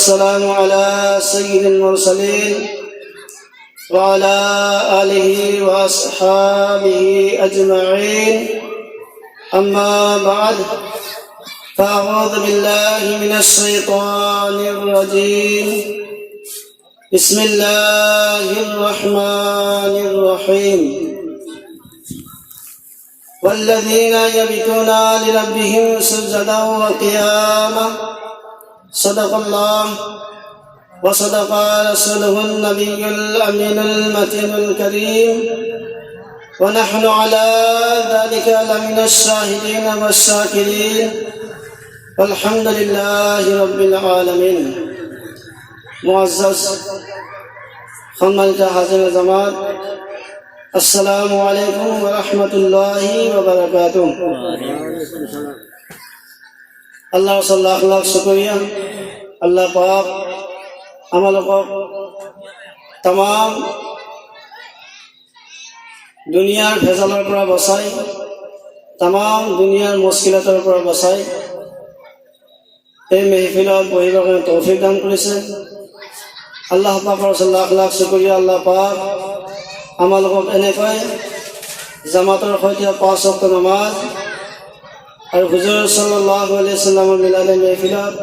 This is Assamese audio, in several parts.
والسلام على سيد المرسلين وعلى آله وأصحابه أجمعين. أما بعد، فأعوذ بالله من الشيطان الرجيم. بسم الله الرحمن الرحيم. والذين يبيتون لربهم سجدا وقياما. صدق الله وصدق رسوله النبي الأمين المتين الكريم، ونحن على ذلك لمن الشاهدين والشاكرين، والحمد لله رب العالمين. معزز সম্মানিত হাজির জামাত, আসসালামু আলাইকুম ওয়া রাহমাতুল্লাহি ওয়া বারাকাতুহু। আল্লাহ সাল্লাল্লাহু আলাইহি শুকরিয়া। আল্লাহ পাক আমালোকক तमाम দুনিয়াৰ ভেজালৰ পৰা বচাই, तमाम দুনিয়াৰ মুশকিলাতৰ পৰা বচাই এই মেহফিলত বহিবৰ কাৰণে তৌফিক দান কৰিছে। আল্লাহ পাকৰ লাখ লাখ শুকৰিয়া। আল্লাহ পাক আমালোকক এনেকৈ জামাতৰ সৈতে 5 ওয়াক্ত নামাজ আৰু হুজুৰ সাল্লাল্লাহু আলাইহি ওয়াসাল্লামৰ মিলাদে মেহফিলত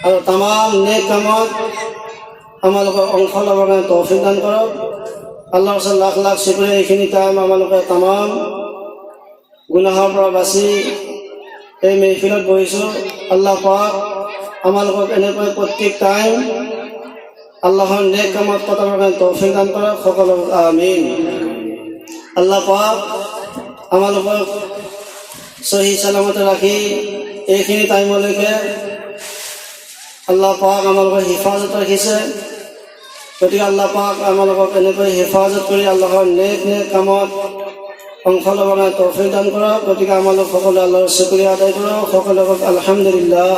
আৰু तमाम নেক কামত আমালোকক অংশ ল'বৰ কাৰণে তৌফিক দান কৰক। আল্লাহৰ লাখ লাখ শুকৰিয়া। এইখিনি টাইম আমালোকে तमाम গুনাহৰ পৰা বাচি এই মেহফিলত বহিছোঁ। আল্লাহ পাক আমালোকক এনেকৈ প্ৰত্যেক টাইম আল্লাহৰ নেক কামত কটাবৰ কাৰণে তৌফিক দান কৰক। সকলোক আমিন। আল্লাহ পাক আমালোকক সহি সালামতে ৰাখি এইখিনি টাইমলৈকে আল্লাহ পাক আমালোকক হিফাজত ৰাখিছে। গতিকে আল্লাহ পাক আমালোকক এনেকৈ হিফাজত কৰি আল্লাহৰ নেক নেক কামত অংশ ল'বৰ কাৰণে তৌফিক দান কৰক। গতিকে আমালোক সকলোৱে আল্লাহৰ শুকৰিয়া আদায় কৰক। সকলোকে আলহামদুলিল্লাহ।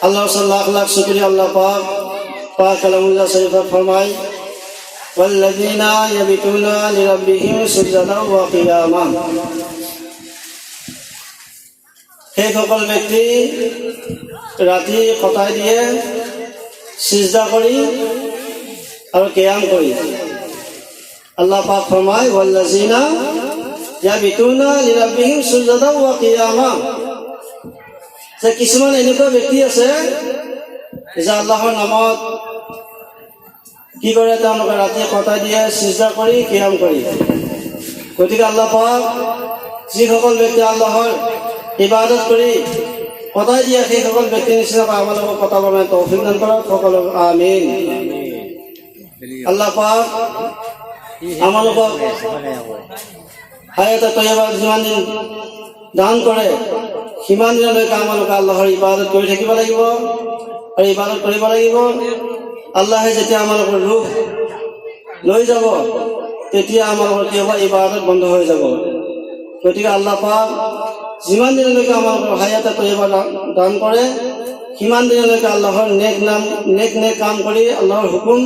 আল্লাহৰ লাখ লাখ শুকৰিয়া। আল্লাহ পাক কালামুল্লাহ শৰীফত ফৰমায়, ওয়াল্লাযীনা ইয়াবিতুনা লিৰাব্বিহিম সুজদান ওয়া কিয়ামা। সেই সকল ব্যক্তি ৰাতি কটাই দিয়ে সিজদা কৰি আৰু কিয়াম কৰি। আল্লাহ পাক ফৰমায়, ওয়াল্লাযীনা ইয়াবিতুনা লিৰাব্বিহিম সুজদান ওয়া কিয়ামা। যে কিছুমান এনেকুৱা ব্যক্তি আছে যে আল্লাহৰ নামত কি কৰে, তেওঁলোকে ৰাতি কটাই দিয়ে সিজদা কৰি কিয়াম কৰি। গতিকে আল্লাহ পাক যিসকল ব্যক্তি আল্লাহৰ ইবাদত কৰি কটাই দিয়ে সেই সকল ব্যক্তিৰ নিচিনাকৈ আমালোকক কটাবৰ কাৰণে তৌফিক দান কৰক। সকলোক আমিন। আল্লাহ পাক আমালোকক হায়াতে তৈয়বা যিমান দিন দান কৰে সিমান দিনলৈকে আমালোকে আল্লাহৰ ইবাদত কৰি থাকিব লাগিব আৰু ইবাদত কৰিব লাগিব। আল্লাহে যেতিয়া আমালোকৰ ৰূহ লৈ যাব তেতিয়া আমালোকৰ কি হ'ব, ইবাদত বন্ধ হৈ যাব। গতিকে আল্লাহ পাক যিমান দিনলৈকে আমালোকৰ হায়াতে তৈয়বা দান কৰে সিমান দিনলৈকে আল্লাহৰ নেক কাম কৰি আল্লাহৰ হুকুম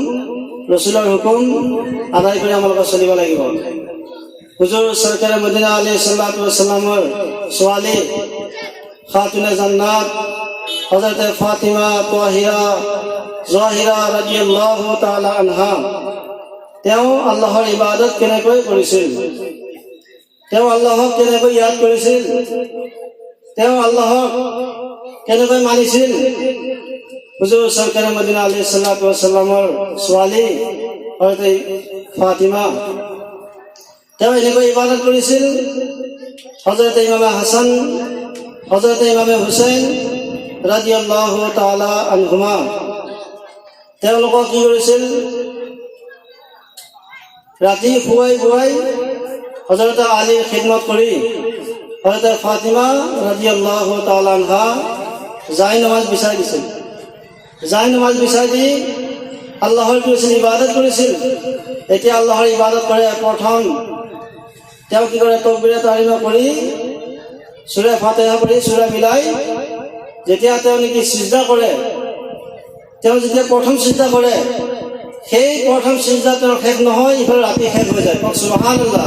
ৰসুলৰ হুকুম আদায় কৰি আমালোকে চলিব লাগিব। হুজুৰ সৰকাৰে মদিনা আলাইহিছ সালাতু ওয়াসসালামৰ ছোৱালী খাতুনে জান্নাত হযৰত ফাতিমা তাহিৰা জাহিৰা ৰাদিয়াল্লাহু তাআলা আনহা, তেওঁ আল্লাহৰ ইবাদত কেনেকৈ কৰিছিল, তেওঁ আল্লাহক কেনেকৈ ইয়াদ কৰিছিল, তেওঁ আল্লাহক কেনেকৈ মানিছিল। হুজুৰ সৰকাৰে মদিনা আলাইহিছ সালাতু ওয়াসসালামৰ ছোৱালী হযৰত ফাতিমা, তেওঁ এনেকৈ ইবাদত কৰিছিল। হযৰত ইমাম হাসান, হযৰত ইমাম হুসেইন ৰাদিয়াল্লাহু তাআলা আনহুমা, তেওঁলোকক কি কৰিছিল, ৰাতি শুৱাই শুৱাই হযৰত আলীৰ খিদমত কৰি হযৰত ফাতিমা ৰাদিয়াল্লাহু তাআলা আনহা জাই নামাজ বিচাৰি দিছিল। জাই নামাজ বিচাৰি দি আল্লাহৰ কৰিছিল, ইবাদত কৰিছিল। এতিয়া আল্লাহৰ ইবাদত কৰে প্ৰথম তেওঁ কি কৰে, তাকবীৰ তাহৰীমা কৰি সূৰা ফাতিহা পঢ়ি সূৰা মিলাই যেতিয়া তেওঁ নেকি সিজদা কৰে, তেওঁ যেতিয়া প্ৰথম সিজদা কৰে সেই প্ৰথম সিজদা তেওঁৰ শেষ নহয়, ইফালে ৰাতি শেষ হৈ যায়। সুবহানাল্লাহ।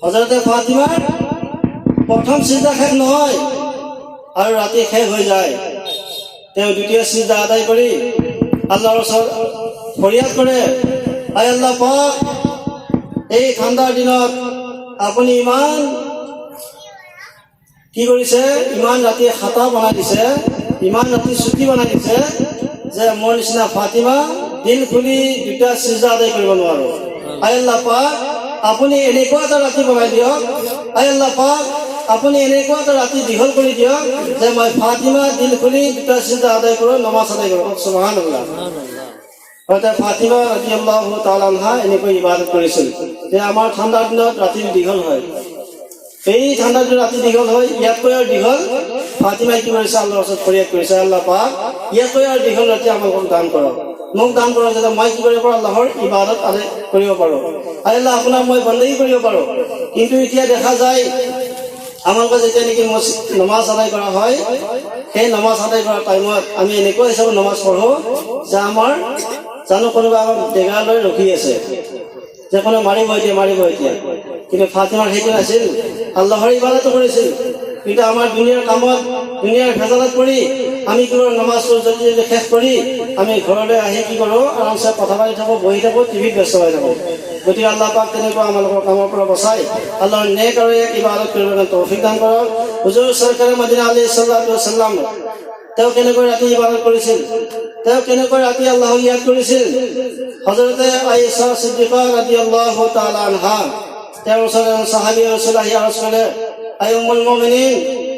হযৰত ফাতিমাৰ প্ৰথম সিজদা শেষ নহয় আৰু ৰাতি শেষ হৈ যায়, তেওঁ দ্বিতীয় সিজদা আদায় কৰি আল্লাহৰ ওচৰত ফৰিয়াদ কৰে, আয় আল্লাহ পাক, এই ঠাণ্ডাৰ দিনত আপুনি ইমান কি কৰিছে, ইমান ৰাতি খাতা বনাই দিছে, ইমান ৰাতি ছুটি বনাই দিছে যে মোৰ নিচিনা ফাতিমা দিল খুলি দুটা সিজদা আদায় কৰিব নোৱাৰো। আয় আল্লাহ পাক, আপুনি এনেকুৱা এটা ৰাতি বনাই দিয়ক, আয় আল্লাহ পাক, আপুনি এনেকুৱা এটা ৰাতি দীঘল কৰি দিয়ক যে মই ফাতিমা দিল খুলি দুটা সিজদা আদায় কৰোঁ, নমাজ আদায় কৰোঁ। সুবহানাল্লাহ। হয়তো ফাতিমা ৰাদিয়াল্লাহু তাআলা আনহা এনেকৈ ইবাদত কৰিছিল যে আমাৰ ঠাণ্ডাৰ দিনত ৰাতি দীঘল হয়, এই ঠাণ্ডাৰ দিনত ৰাতি দীঘল হয়, ইয়াতকৈ আৰু দীঘল ফাতিমাই কি কৰিছে, আল্লাহৰ ওচৰত ফৰিয়াদ কৰিছে, আল্লাহ পাক ইয়াতকৈ আৰু দীঘল ৰাতি আমাক দান কৰক, মোক দান কৰক যাতে মই কি কৰিব পাৰোঁ, আল্লাহৰ ইবাদত আদায় কৰিব পাৰোঁ, আল্লাহ আপোনাক মই বন্দী কৰিব পাৰোঁ। কিন্তু এতিয়া দেখা যায় আমালোকে যেতিয়া নেকি নমাজ আদায় কৰা হয়, সেই নমাজ আদায় কৰাৰ টাইমত আমি এনেকুৱা হিচাপত নমাজ পঢ়োঁ যে আমাৰ জানো কোনোবা আমাক ডেগা লৈ ৰখি আছে যে কোনো মাৰিব এতিয়া। কিন্তু ফাতিমাৰ সেইটো নাছিল, আল্লাহৰ ইবাদতো কৰিছিল। কিন্তু আমাৰ দুনিয়াৰ কামত, দুনিয়াৰ ভেজালত পৰি আমি কি কৰোঁ, নমাজটো জলদি শেষ কৰি আমি ঘৰলৈ আহি কি কৰোঁ, আৰামছে কথা পাতি থাকোঁ, বহি থাকোঁ, টিভিত ব্যস্ত হৈ থাকোঁ। গতিকে আল্লাহ পাক তেনেকুৱা আমালোকৰ কামৰ পৰা বচাই আল্লাহৰ নেক আৰু এক ইবাদত কৰিব কাৰণে তৌফিক দান কৰক। হুজুৰ চৰকাৰে মদিনা আলাইহিছ সালাতু ওয়াস সালাম তেওঁ কেনেকৈ ৰাতি ইবাদত কৰিছিল, তেওঁ কেনেকৈ ৰাতি আল্লাহক ইয়াদ কৰিছিল। হযৰতে আয়েশা সিদ্দিকা ৰাদিয়াল্লাহু তাআলা আনহা তেওঁৰ ওচৰত সাহাবী ৰাসূল আহি আৰজ কৰে, আয় উম্মুল মুমিনিন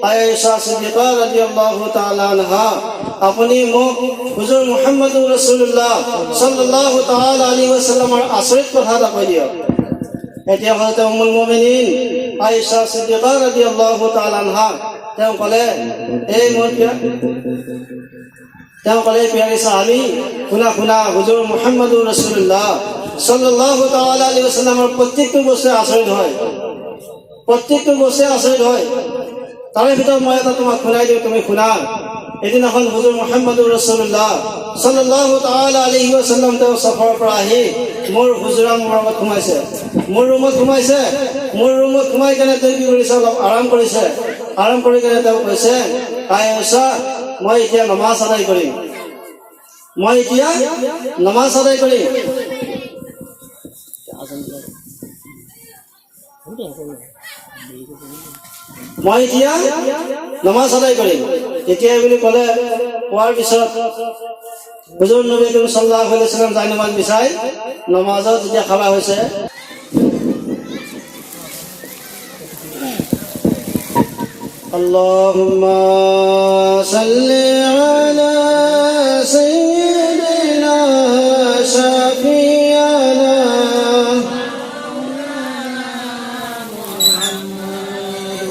আয়েশা সিদ্দিকা ৰাদিয়াল্লাহু তাআলা আনহা, আপুনি মোক হুজুৰ মুহাম্মদুৰ ৰাসূলুল্লাহ সাল্লাল্লাহু তাআলা আলাইহি ওয়াসাল্লামৰ আচৰিত কথা এটা কৈ দিয়ক। এতিয়া হযৰতে উম্মুল মুমিনিন আয়েশা সিদ্দিকা ৰাদিয়াল্লাহু তাআলা আনহা তেওঁ ক'লে, প্ৰিয়াৰী সাহাবী, শুনা, হুজুৰ মুহাম্মদুৰ ৰাসূলুল্লাহ সাল্লাল্লাহু তাআলা আলাইহি ওয়াসাল্লামৰ প্ৰত্যেকটো বস্তুৱে আচৰিত হয়, প্ৰত্যেকটো বস্তুৱে আচৰিত হয়। তাৰে ভিতৰত মই এটা তোমাক শুনাই দিওঁ, তুমি শুনা। এদিনাখন হুজুৰ মুহাম্মদুৰ ৰাসূলুল্লাহ সাল্লাল্লাহু তাআলা আলাইহি ওয়াসাল্লাম তেওঁ সফৰৰ পৰা আহি মোৰ হুজুৰা মুবাৰকত সোমাইছে, মোৰ ৰুমত সোমাই কেনে তেওঁ কি কৰিছে, অলপ আৰাম কৰিছে। আৰাম কৰি কেনে তেওঁ কৈছে, আয়েশা, মই এতিয়া নমাজ আদায় কৰিম। মই এতিয়া নমাজ আদায় কৰিম। তেতিয়া বুলি ক'লে, কোৱাৰ পিছত হুজুৰ নবী কৰীম সাল্লাল্লাহু আলাইহি ওয়াসাল্লাম যাই নমাজ বিচাই নমাজত যেতিয়া খাৰা হৈছে, আল্লাহুম্মা সাল্লি আলা সাইয়্যিদিনা শাফিয়ানা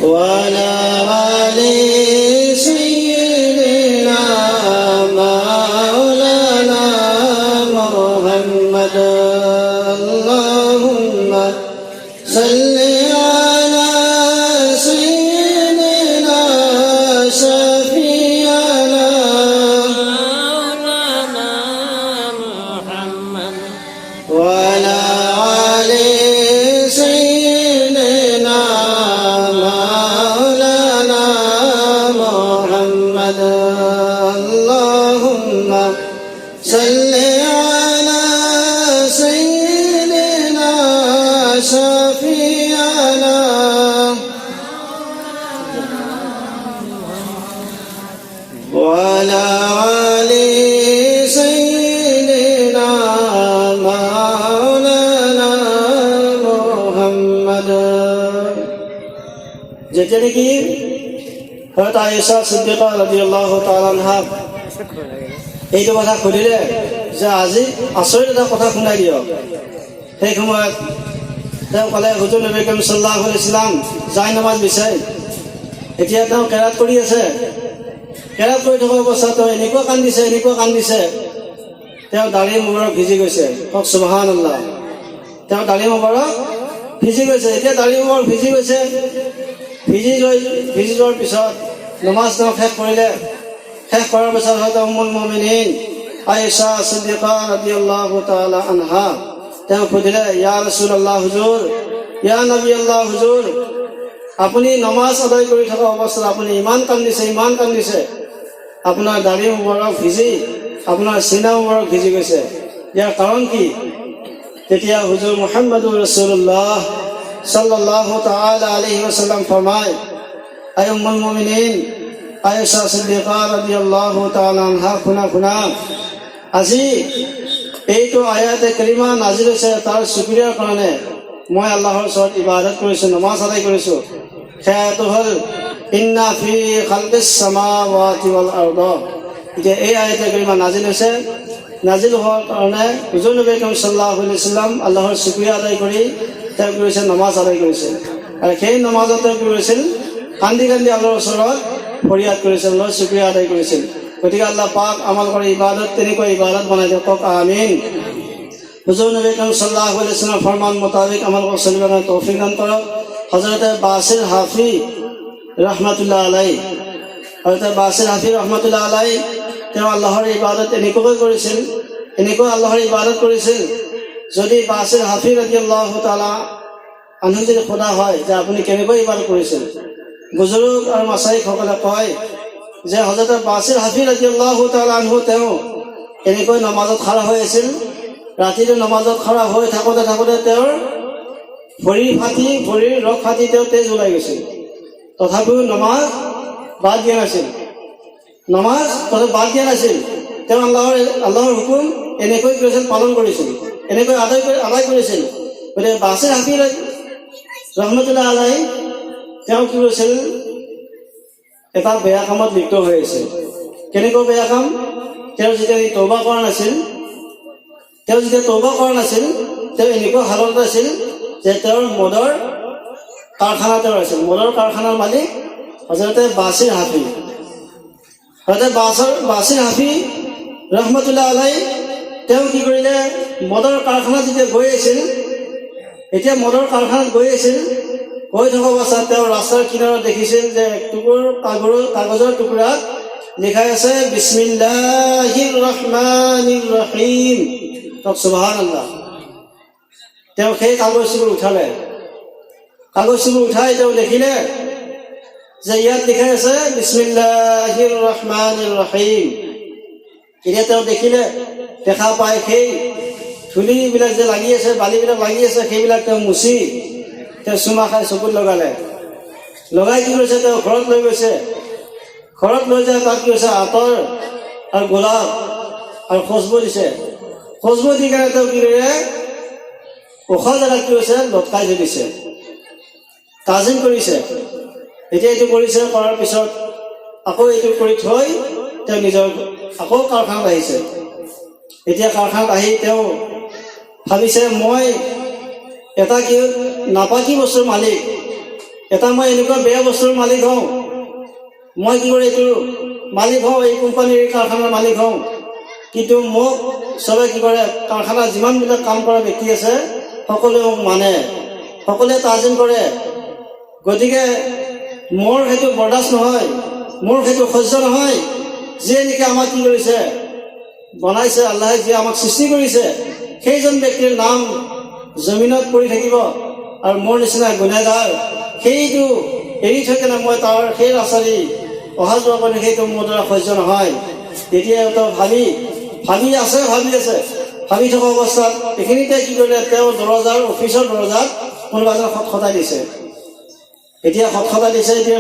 ওয়া আলা আলি সাইয়্যিদিনা মাওলানা মুহাম্মদ। আল্লাহুম্মা সাল্লি যেতিয়া নেকি হযরত আয়েশা সিদ্দিকা রাদিয়াল্লাহু তাআলা আনহা এইটো কথা সুধিলে যে আজি আচৰিত এটা কথা শুনাই দিয়ক, সেই সময়ত তেওঁ ক'লে, হুজুৰ নবী কৰীম সাল্লাল্লাহু আলাইহি ওয়াসাল্লাম যাই নমাজ বিচাই, এতিয়া তেওঁ কেৰাত কৰি আছে। কেৰাত কৰি থকা অৱস্থাত তেওঁ এনেকুৱা কান্দিছে, তেওঁ দাঢ়ি মোবাৰক ভিজি গৈছে। সুবহানাল্লাহ। তেওঁ দাঢ়ি মোবাৰক ভিজি গৈছে। এতিয়া দাঢ়ি মোবাৰক ভিজি গৈছে, ভিজি যোৱাৰ পিছত নমাজ তেওঁ শেষ কৰিলে। শেষ কৰাৰ পিছত হয়তো উম্মুল মুমিনিন আয়েশা সিদ্দিকা ৰাদিয়াল্লাহু তাআলা আনহা তেওঁ সুধিলে, ইয়া ৰাসূলুল্লাহ হুজুৰ, ইয়া নবী আল্লাহ হুজুৰ, আপুনি নমাজ আদায় কৰি থকা অৱস্থাত আপুনি ইমান কান্দিছে আপোনাৰ দাড়ি মুবাৰক ভিজি আপোনাৰ চিনা মুবাৰক ভিজি গৈছে। ইয়াৰ কাৰণ কি? তেতিয়া হুজুৰ মুহাম্মদুৰ ৰাসূলুল্লাহ সাল্লাল্লাহু তাআলা আলাইহি ওয়াসাল্লাম ফৰমায়, আয় উম্মুল মুমিনিন আয়েশা সিদ্দিকা ৰাদিয়াল্লাহু তাআলা আনহা, শুনা আজি এইটো আয়াতে কাৰিমা নাজিল হৈছে তাৰ শুকৰিয়াৰ কাৰণে মই আল্লাহৰ ওচৰত ইবাদত কৰিছোঁ, নমাজ আদায় কৰিছোঁ। সেয়াটো হ'ল ইন্না ফি খালকিছ সামাৱাতি ওয়াল আৰদ। এতিয়া এই আয়াতে কাৰিমা নাজিল হৈছে, নাজিল হোৱাৰ কাৰণে হুজুৰ নবী কাৰীম সাল্লাল্লাহু আলাইহি ওয়াসাল্লাম আল্লাহৰ শুকৰিয়া আদায় কৰি তেওঁ কৰিছে নমাজ আদায় কৰিছিল। আৰু সেই নমাজত তেওঁ কৰিছিল কান্দি আল্লাহৰ ওচৰত ফৰিয়াদ কৰিছিল, আল্লাহৰ শুকৰিয়া আদায় কৰিছিল। গতিকে আল্লাহ পাক আমালোকৰ ইবাদত তেনেকুৱা ইবাদত বনাই দিয়ক, কওক আমিন। হুজুৰ নবী কাৰীম সাল্লাল্লাহু আলাইহি ওয়াসাল্লামৰ ফৰমান মুতাবিক আমালোকক চলিবলৈ তৌফিক দান কৰক। হযৰতে বাছিৰ হাফি ৰহমাতুল্লাহ আলাইহি, হযৰতে বাছিৰ হাফি ৰহমাতুল্লাহ আলাইহি তেওঁ আল্লাহৰ ইবাদত এনেকৈ আল্লাহৰ ইবাদত কৰিছিল। যদি বাছিৰ হাফি ৰাদিয়াল্লাহু তাআলা আনহু যদি সোধা হয় যে আপুনি কেনেকৈ ইবাদত কৰিছিল, বুজুৰ্গ আৰু মাছাইখসকলে কয় যে হযৰতে বাছিৰ হাফি ৰাদিয়াল্লাহু তাআলা আনহু তেওঁ এনেকৈ নমাজত খাৰা হৈ আছিল। ৰাতিটো নমাজত খাৰা হৈ থাকোঁতে তেওঁৰ ভৰিৰ ৰগ ফাটি তেওঁ তেজ ওলাই গৈছিল। তথাপিও নমাজ বাদ দিয়া নাছিল। তেওঁ আল্লাহৰ হুকুম এনেকৈ কৰিছিল, পালন কৰিছিল, এনেকৈ আদায় কৰিছিল। গতিকে বাছিৰ হাফি ৰহমতুল্লাহ আলাইহি তেওঁ কি কৰিছিল, এটা বেয়া কামত লিপ্ত হৈ আছিল। কেনেকৈ বেয়া কাম? তেওঁ যেতিয়া তওবা কৰা নাছিল, তেওঁ এনেকুৱা হালত আছিল যে তেওঁৰ মদৰ কাৰখানাৰ মালিক হযৰতে বাছিৰ হাফি। বাছিৰ হাফি ৰহমতুল্লাহ আলাইহি তেওঁ কি কৰিলে, মদৰ কাৰখানাত যেতিয়া গৈ আছিল, গৈ থকা অৱস্থাত তেওঁ ৰাস্তাৰ কিনাৰত দেখিছিল যে কাগজৰ টুকুৰাত লিখা আছে বিসমিল্লাহিৰ ৰহমানিৰ ৰহিম। সুবহানাল্লাহ। তেওঁ সেই কাগজবোৰ উঠাই তেওঁ দেখিলে যে ইয়াত লিখা আছে বিসমিল্লাহিৰ ৰহমানিৰ ৰহিম। এতিয়া তেওঁ দেখা পায় সেই ধূলিবিলাক যে লাগি আছে, বালিবিলাক লাগি আছে, সেইবিলাক তেওঁ মুচি তেওঁ চুমা খাই চকুত লগাই কি কৰিছে, তেওঁ ঘৰত লৈ গৈছে। ঘৰত লৈ যায় তাত কি হৈছে, আতৰ আৰু গোলাপ আৰু খুচবু দিছে। খুচবু দি কাৰণে তেওঁ কি কৰিলে, ওখ জেগাত কি হৈছে, লটকাই থৈ দিছে, তাজিম কৰিছে। এতিয়া এইটো কৰাৰ পিছত আকৌ এইটো কৰি থৈ তেওঁ নিজৰ আকৌ কাৰখানাত আহিছে। এতিয়া কাৰখানাত আহি তেওঁ ভাবিছে, মই এটা কি নাপাকি বস্তুৰ মালিক, মই এনেকুৱা বেয়া বস্তুৰ মালিক হওঁ, মই কি কৰি এইটো মালিক হওঁ, এই কোম্পানীৰ কাৰখানাৰ মালিক হওঁ। কিন্তু মোক চবে কি কৰে, কাৰখানাত যিমানবিলাক কাম কৰা ব্যক্তি আছে সকলোৱে মোক মানে, সকলোৱে তাজিম কৰে। গতিকে মোৰ সেইটো বৰদাস্ত নহয়, মোৰ সেইটো সহ্য নহয়। যিয়ে নেকি আমাক কি কৰিছে, বনাইছে, আল্লাহে যিয়ে আমাক সৃষ্টি কৰিছে, সেইজন ব্যক্তিৰ নাম জমিনত পৰি থাকিব আৰু মোৰ নিচিনা গুণেগাৰ সেইটো এৰি থৈ কেনে মই তাৰ সেই ৰাস্তাদি অহা যোৱা কৰি, সেইটো মোৰ দ্বাৰা সহ্য নহয়। তেতিয়া তেওঁ ভাবি থকা অৱস্থাত এইখিনিতে কি কৰিলে, তেওঁ অফিচৰ দৰজাত কোনোবা এজন খটখটাই দিছে। দিয়াৰ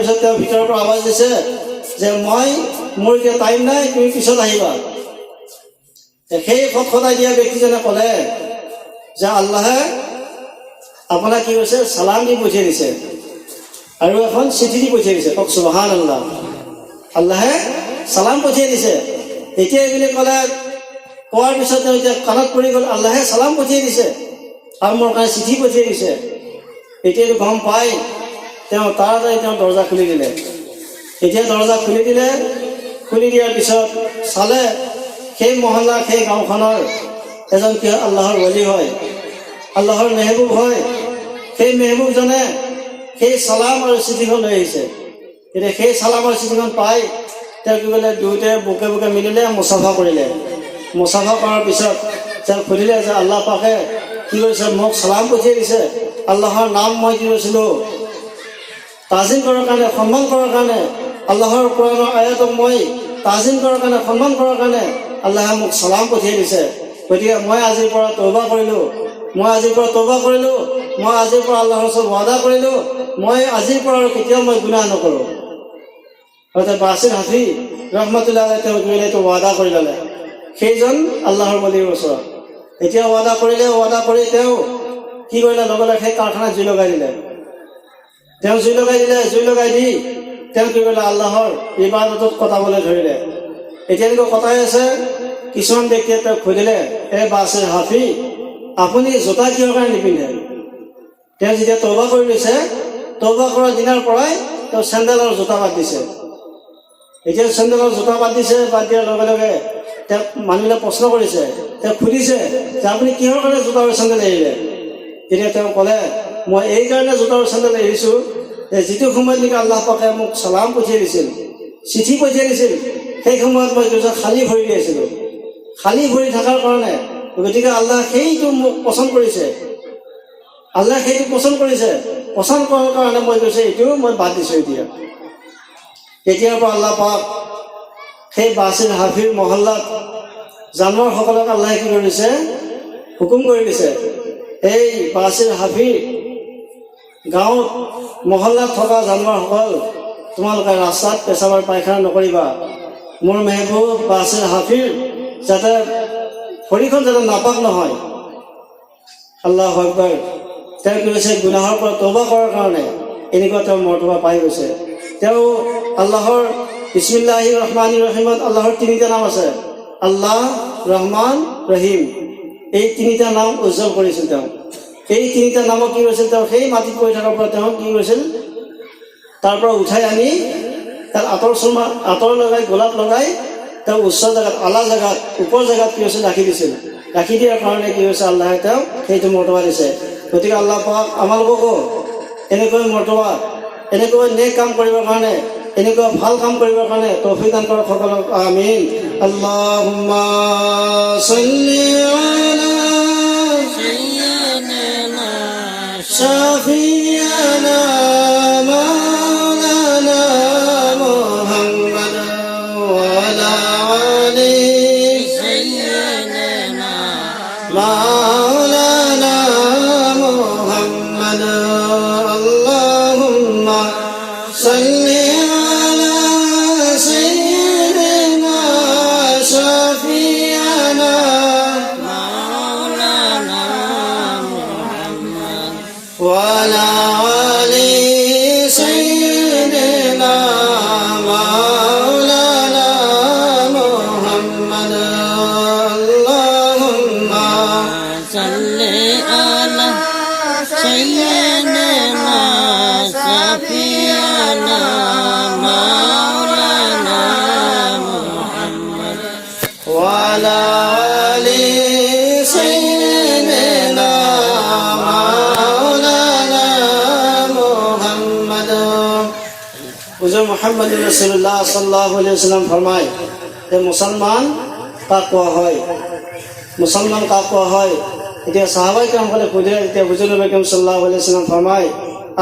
পিছত তেওঁ ভিতৰৰ পৰা আৱাজ দিছে যে মোৰ এতিয়া টাইম নাই, তুমি পিছত আহিবা। সেই খটখটাই দিয়া ব্যক্তিজনে ক'লে যে আল্লাহে আপোনাক কি কৈছে, চালাম দি পঠিয়াই দিছে আৰু এখন চিঠি দি পঠিয়াই দিছে। কওক সুবহানাল্লাহ। আল্লাহে চালাম পঠিয়াই দিছে। এতিয়া এইবুলি কোৱাৰ পিছত তেওঁ এতিয়া কাণত পৰি গ'ল, আল্লাহে চালাম পঠিয়াই দিছে আৰু মোৰ কাৰণে চিঠি পঠিয়াই দিছে। এতিয়াতো গম পাই তেওঁ তাড়াতাড়ি দৰজা খুলি দিলে। এতিয়া দৰজা খুলি দিয়াৰ পিছত চালে সেই মহল্লা, সেই গাঁওখনৰ এজন কি হয়, আল্লাহৰ ওলি হয়, আল্লাহৰ মেহবুব হয়। সেই মেহবুবজনে সেই চালাম আৰু চিঠিখন লৈ আহিছে। এতিয়া সেই চালাম আৰু চিঠিখন পাই তেওঁ কি কৰিলে, দুয়োটাই বুকে মিলিলে, মুছাফা কৰিলে। মুছাফা কৰাৰ পিছত তেওঁ সুধিলে যে আল্লাহ পাকে কি কৰিছে, মোক চালাম পঠিয়াই দিছে, আল্লাহৰ নাম মই কি কৰিছিলোঁ, তাজিম কৰাৰ কাৰণে, সন্মান কৰাৰ কাৰণে, আল্লাহৰ কোৰাণৰ আয়াতক মই তাজিম কৰাৰ কাৰণে, সন্মান কৰাৰ কাৰণে আল্লাহে মোক চালাম পঠিয়াই দিছে। গতিকে মই আজিৰ পৰা তওবা কৰিলোঁ, মই আজিৰ পৰা আল্লাহৰ ওচৰত ৱাদা কৰিলোঁ, মই আজিৰ পৰা আৰু কেতিয়াও মই গুনাহ নকৰোঁ। অৰ্থাৎ বাছিৰ হাফি ৰহমতুল্লাহ আলাইহি তেওঁ এইটো ৱাদা কৰি ল'লে সেইজন আল্লাহৰ বলিৰ ওচৰত। এতিয়া ৱাদা কৰি তেওঁ কি কৰিলে, লগে লগে সেই কাৰখানাত জুই লগাই দিলে। জুই লগাই দি তেওঁ কি কৰিলে, আল্লাহৰ ইবাদতত কটাবলৈ ধৰিলে। এতিয়া এনেকৈ কটাই আছে। কিছুমান ব্যক্তিয়ে তেওঁক সুধিলে, বাছিৰ হাফি আপুনি জোতা কিহৰ কাৰণে নিপিন্ধে? তেওঁ যেতিয়া তওবা কৰি লৈছে, তওবা কৰা দিনাৰ পৰাই তেওঁ চেণ্ডেলৰ জোতা বাদ দিছে। এতিয়া চেণ্ডেলৰ জোতা বাদ দিয়াৰ লগে লগে তেওঁক মানুহবিলাক প্ৰশ্ন কৰিছে, তেওঁক সুধিছে যে আপুনি কিহৰ কাৰণে জোতা আৰু চেণ্ডেল এৰিলে? তেতিয়া তেওঁ ক'লে, মই এই কাৰণে জোতা আৰু চেণ্ডেল এৰিছোঁ যে যিটো সময়ত নেকি আল্লাহ পাকে মোক চালাম পঠিয়াই দিছিল, চিঠি পঠিয়াই দিছিল, সেই সময়ত মই খালী ভৰি আছিলোঁ। খালী ভৰি থকাৰ কাৰণে, গতিকে আল্লাহ সেইটো মোক পচন্দ কৰিছে। পচন্দ কৰাৰ কাৰণে মই এইটো মই বাদ দিছোঁ। এতিয়া তেতিয়াৰ পৰা আল্লাহ পাক সেই বাছিৰ হাফিৰ মহল্লাত জানোৱাৰসকলক আল্লাহে কি কৰিছে, হুকুম কৰি দিছে, এই বাছিৰ হাফিৰ গাঁৱত মহল্লাত থকা জানোৱাৰসকল, তোমালোকে ৰাস্তাত পেচাবৰ পায়খানা নকৰিবা। মোৰ মেহবুব বাছিৰ হাফিৰ যাতে ভৰিখন যাতে নাপাক নহয়। আল্লাহু আকবাৰ। তেওঁ কি কৈছে, গুনাহৰ পৰা তওবা কৰাৰ কাৰণে এনেকুৱা তেওঁ মৰ্তবা পাই গৈছে। তেওঁ আল্লাহৰ বিসমিল্লাহিৰ ৰহমানিৰ ৰহিমত আল্লাহৰ তিনিটা নাম আছে, আল্লাহ, ৰহমান, ৰহিম। এই তিনিটা নাম উজ্জ্বল কৰিছিল তেওঁ। এই তিনিটা নামক কি কৰিছিল, তেওঁ সেই মাটিত পৰি থকাৰ পৰা তেওঁ কি কৰিছিল, তাৰ পৰা উঠাই আনি তাত আঁতৰ লগাই, গোলাপ লগাই তেওঁ উচ্চ জেগাত, আলা জেগাত, ওপৰ জেগাত কি হৈছিল, ৰাখি দিছিল। ৰাখি দিয়াৰ কাৰণে কি হৈছে, আল্লাহে তেওঁক সেইটো মৰ্তবা দিছে। গতিকে আল্লাহ পাক আমালোককো এনেকৈ মৰ্তবা, এনেকৈ নেক কাম কৰিবৰ কাৰণে, এনেকুৱা ভাল কাম কৰিবৰ কাৰণে তৌফিক দান কৰক সকলক। আমিন। আল্লাহুম্মা সাল্লি আলা সাইয়্যিদিনা শাফিয়ানা মাওলানা মুহাম্মদ ওয়া আলা আলি সাইয়্যিদিনা মাওলানা মুহাম্মদ। আল্লাহুম্মা সাল্লি وعلى آل سيدنا مولانا محمد. اللهم صل على سيدنا شفيعنا مولانا محمد وعلى آل سيدنا হুজুর মুহাম্মদ রাসূলুল্লাহ সাল্লাল্লাহু আলাইহি ওয়াসাল্লাম ফরমায় যে মুসলমান কাক কোৱা হয়, মুসলমান কাক কোৱা হয়। এতিয়া সাহাবাই কেৰামসকলে সুধিলে, এতিয়া হুজুৰ নবী কৰীম সাল্লাল্লাহু আলাইহি ওয়াসাল্লাম ফরমায়,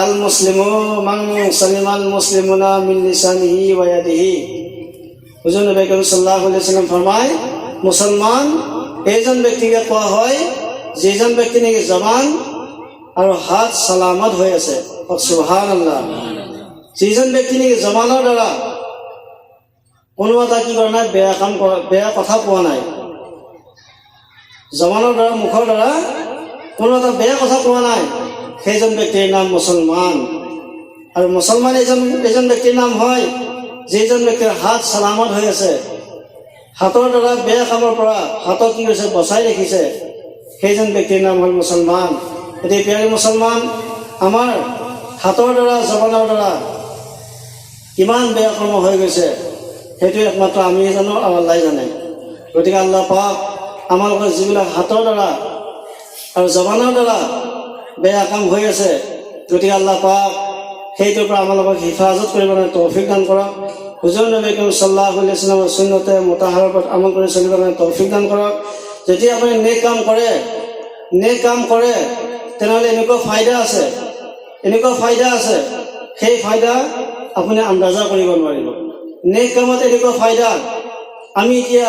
আল মুসলিমু মান সালিমাল মুসলিমুনা মিন লিসানিহি ওয়া ইয়াদিহি। হুজুর নবী কৰীম সাল্লাল্লাহু আলাইহি ওয়াসাল্লাম ফৰমায়, মুসলমান এইজন ব্যক্তিকে কোৱা হয় যিজন ব্যক্তি নেকি জবান আৰু হাত সালামত হৈ আছে। সুবহানাল্লাহ। যিজন ব্যক্তি নেকি জবানৰ দ্বাৰা কোনো এটা কি কৰা নাই, বেয়া কথা কোৱা নাই, জবানৰ দ্বাৰা, মুখৰ দ্বাৰা কোনো এটা বেয়া কথা কোৱা নাই, সেইজন ব্যক্তিৰ নাম মুছলমান। আৰু মুছলমান এজন ব্যক্তিৰ নাম হয় যিজন ব্যক্তিৰ হাত সালামত হৈ আছে, হাতৰ দ্বাৰা বেয়া কামৰ পৰা হাতক কি কৰিছে, বচাই ৰাখিছে, সেইজন ব্যক্তিৰ নাম হ'ল মুছলমান। গতিকে প্ৰিয় মুছলমান, আমাৰ হাতৰ দ্বাৰা, জবানৰ দ্বাৰা কিমান বেয়া কৰ্ম হৈ গৈছে সেইটো একমাত্ৰ আমি জানো আৰু আল্লাহে জানে। গতিকে আল্লাহ পাক আমালোকৰ যিবিলাক হাতৰ দ্বাৰা আৰু জবানৰ দ্বাৰা বেয়া কাম হৈ আছে, গতিকে আল্লাহ পাক সেইটোৰ পৰা আমালোকক হিফাজত কৰিবলৈ তৌফিক দান কৰক। হুজুৰ নবী কৰীম সাল্লাল্লাহু আলাইহি ওয়াসাল্লামৰ সুন্নতে মুতাহাৰৰ ওপৰত আমল কৰি চলিবৰ কাৰণে তৌফিক দান কৰক। যেতিয়া আপুনি নেক কাম কৰে তেনেহ'লে এনেকুৱা ফাইদা আছে সেই ফায়দা আপুনি আন্দাজা কৰিব নোৱাৰিব। নেক কামত এনেকুৱা ফায়দা, আমি এতিয়া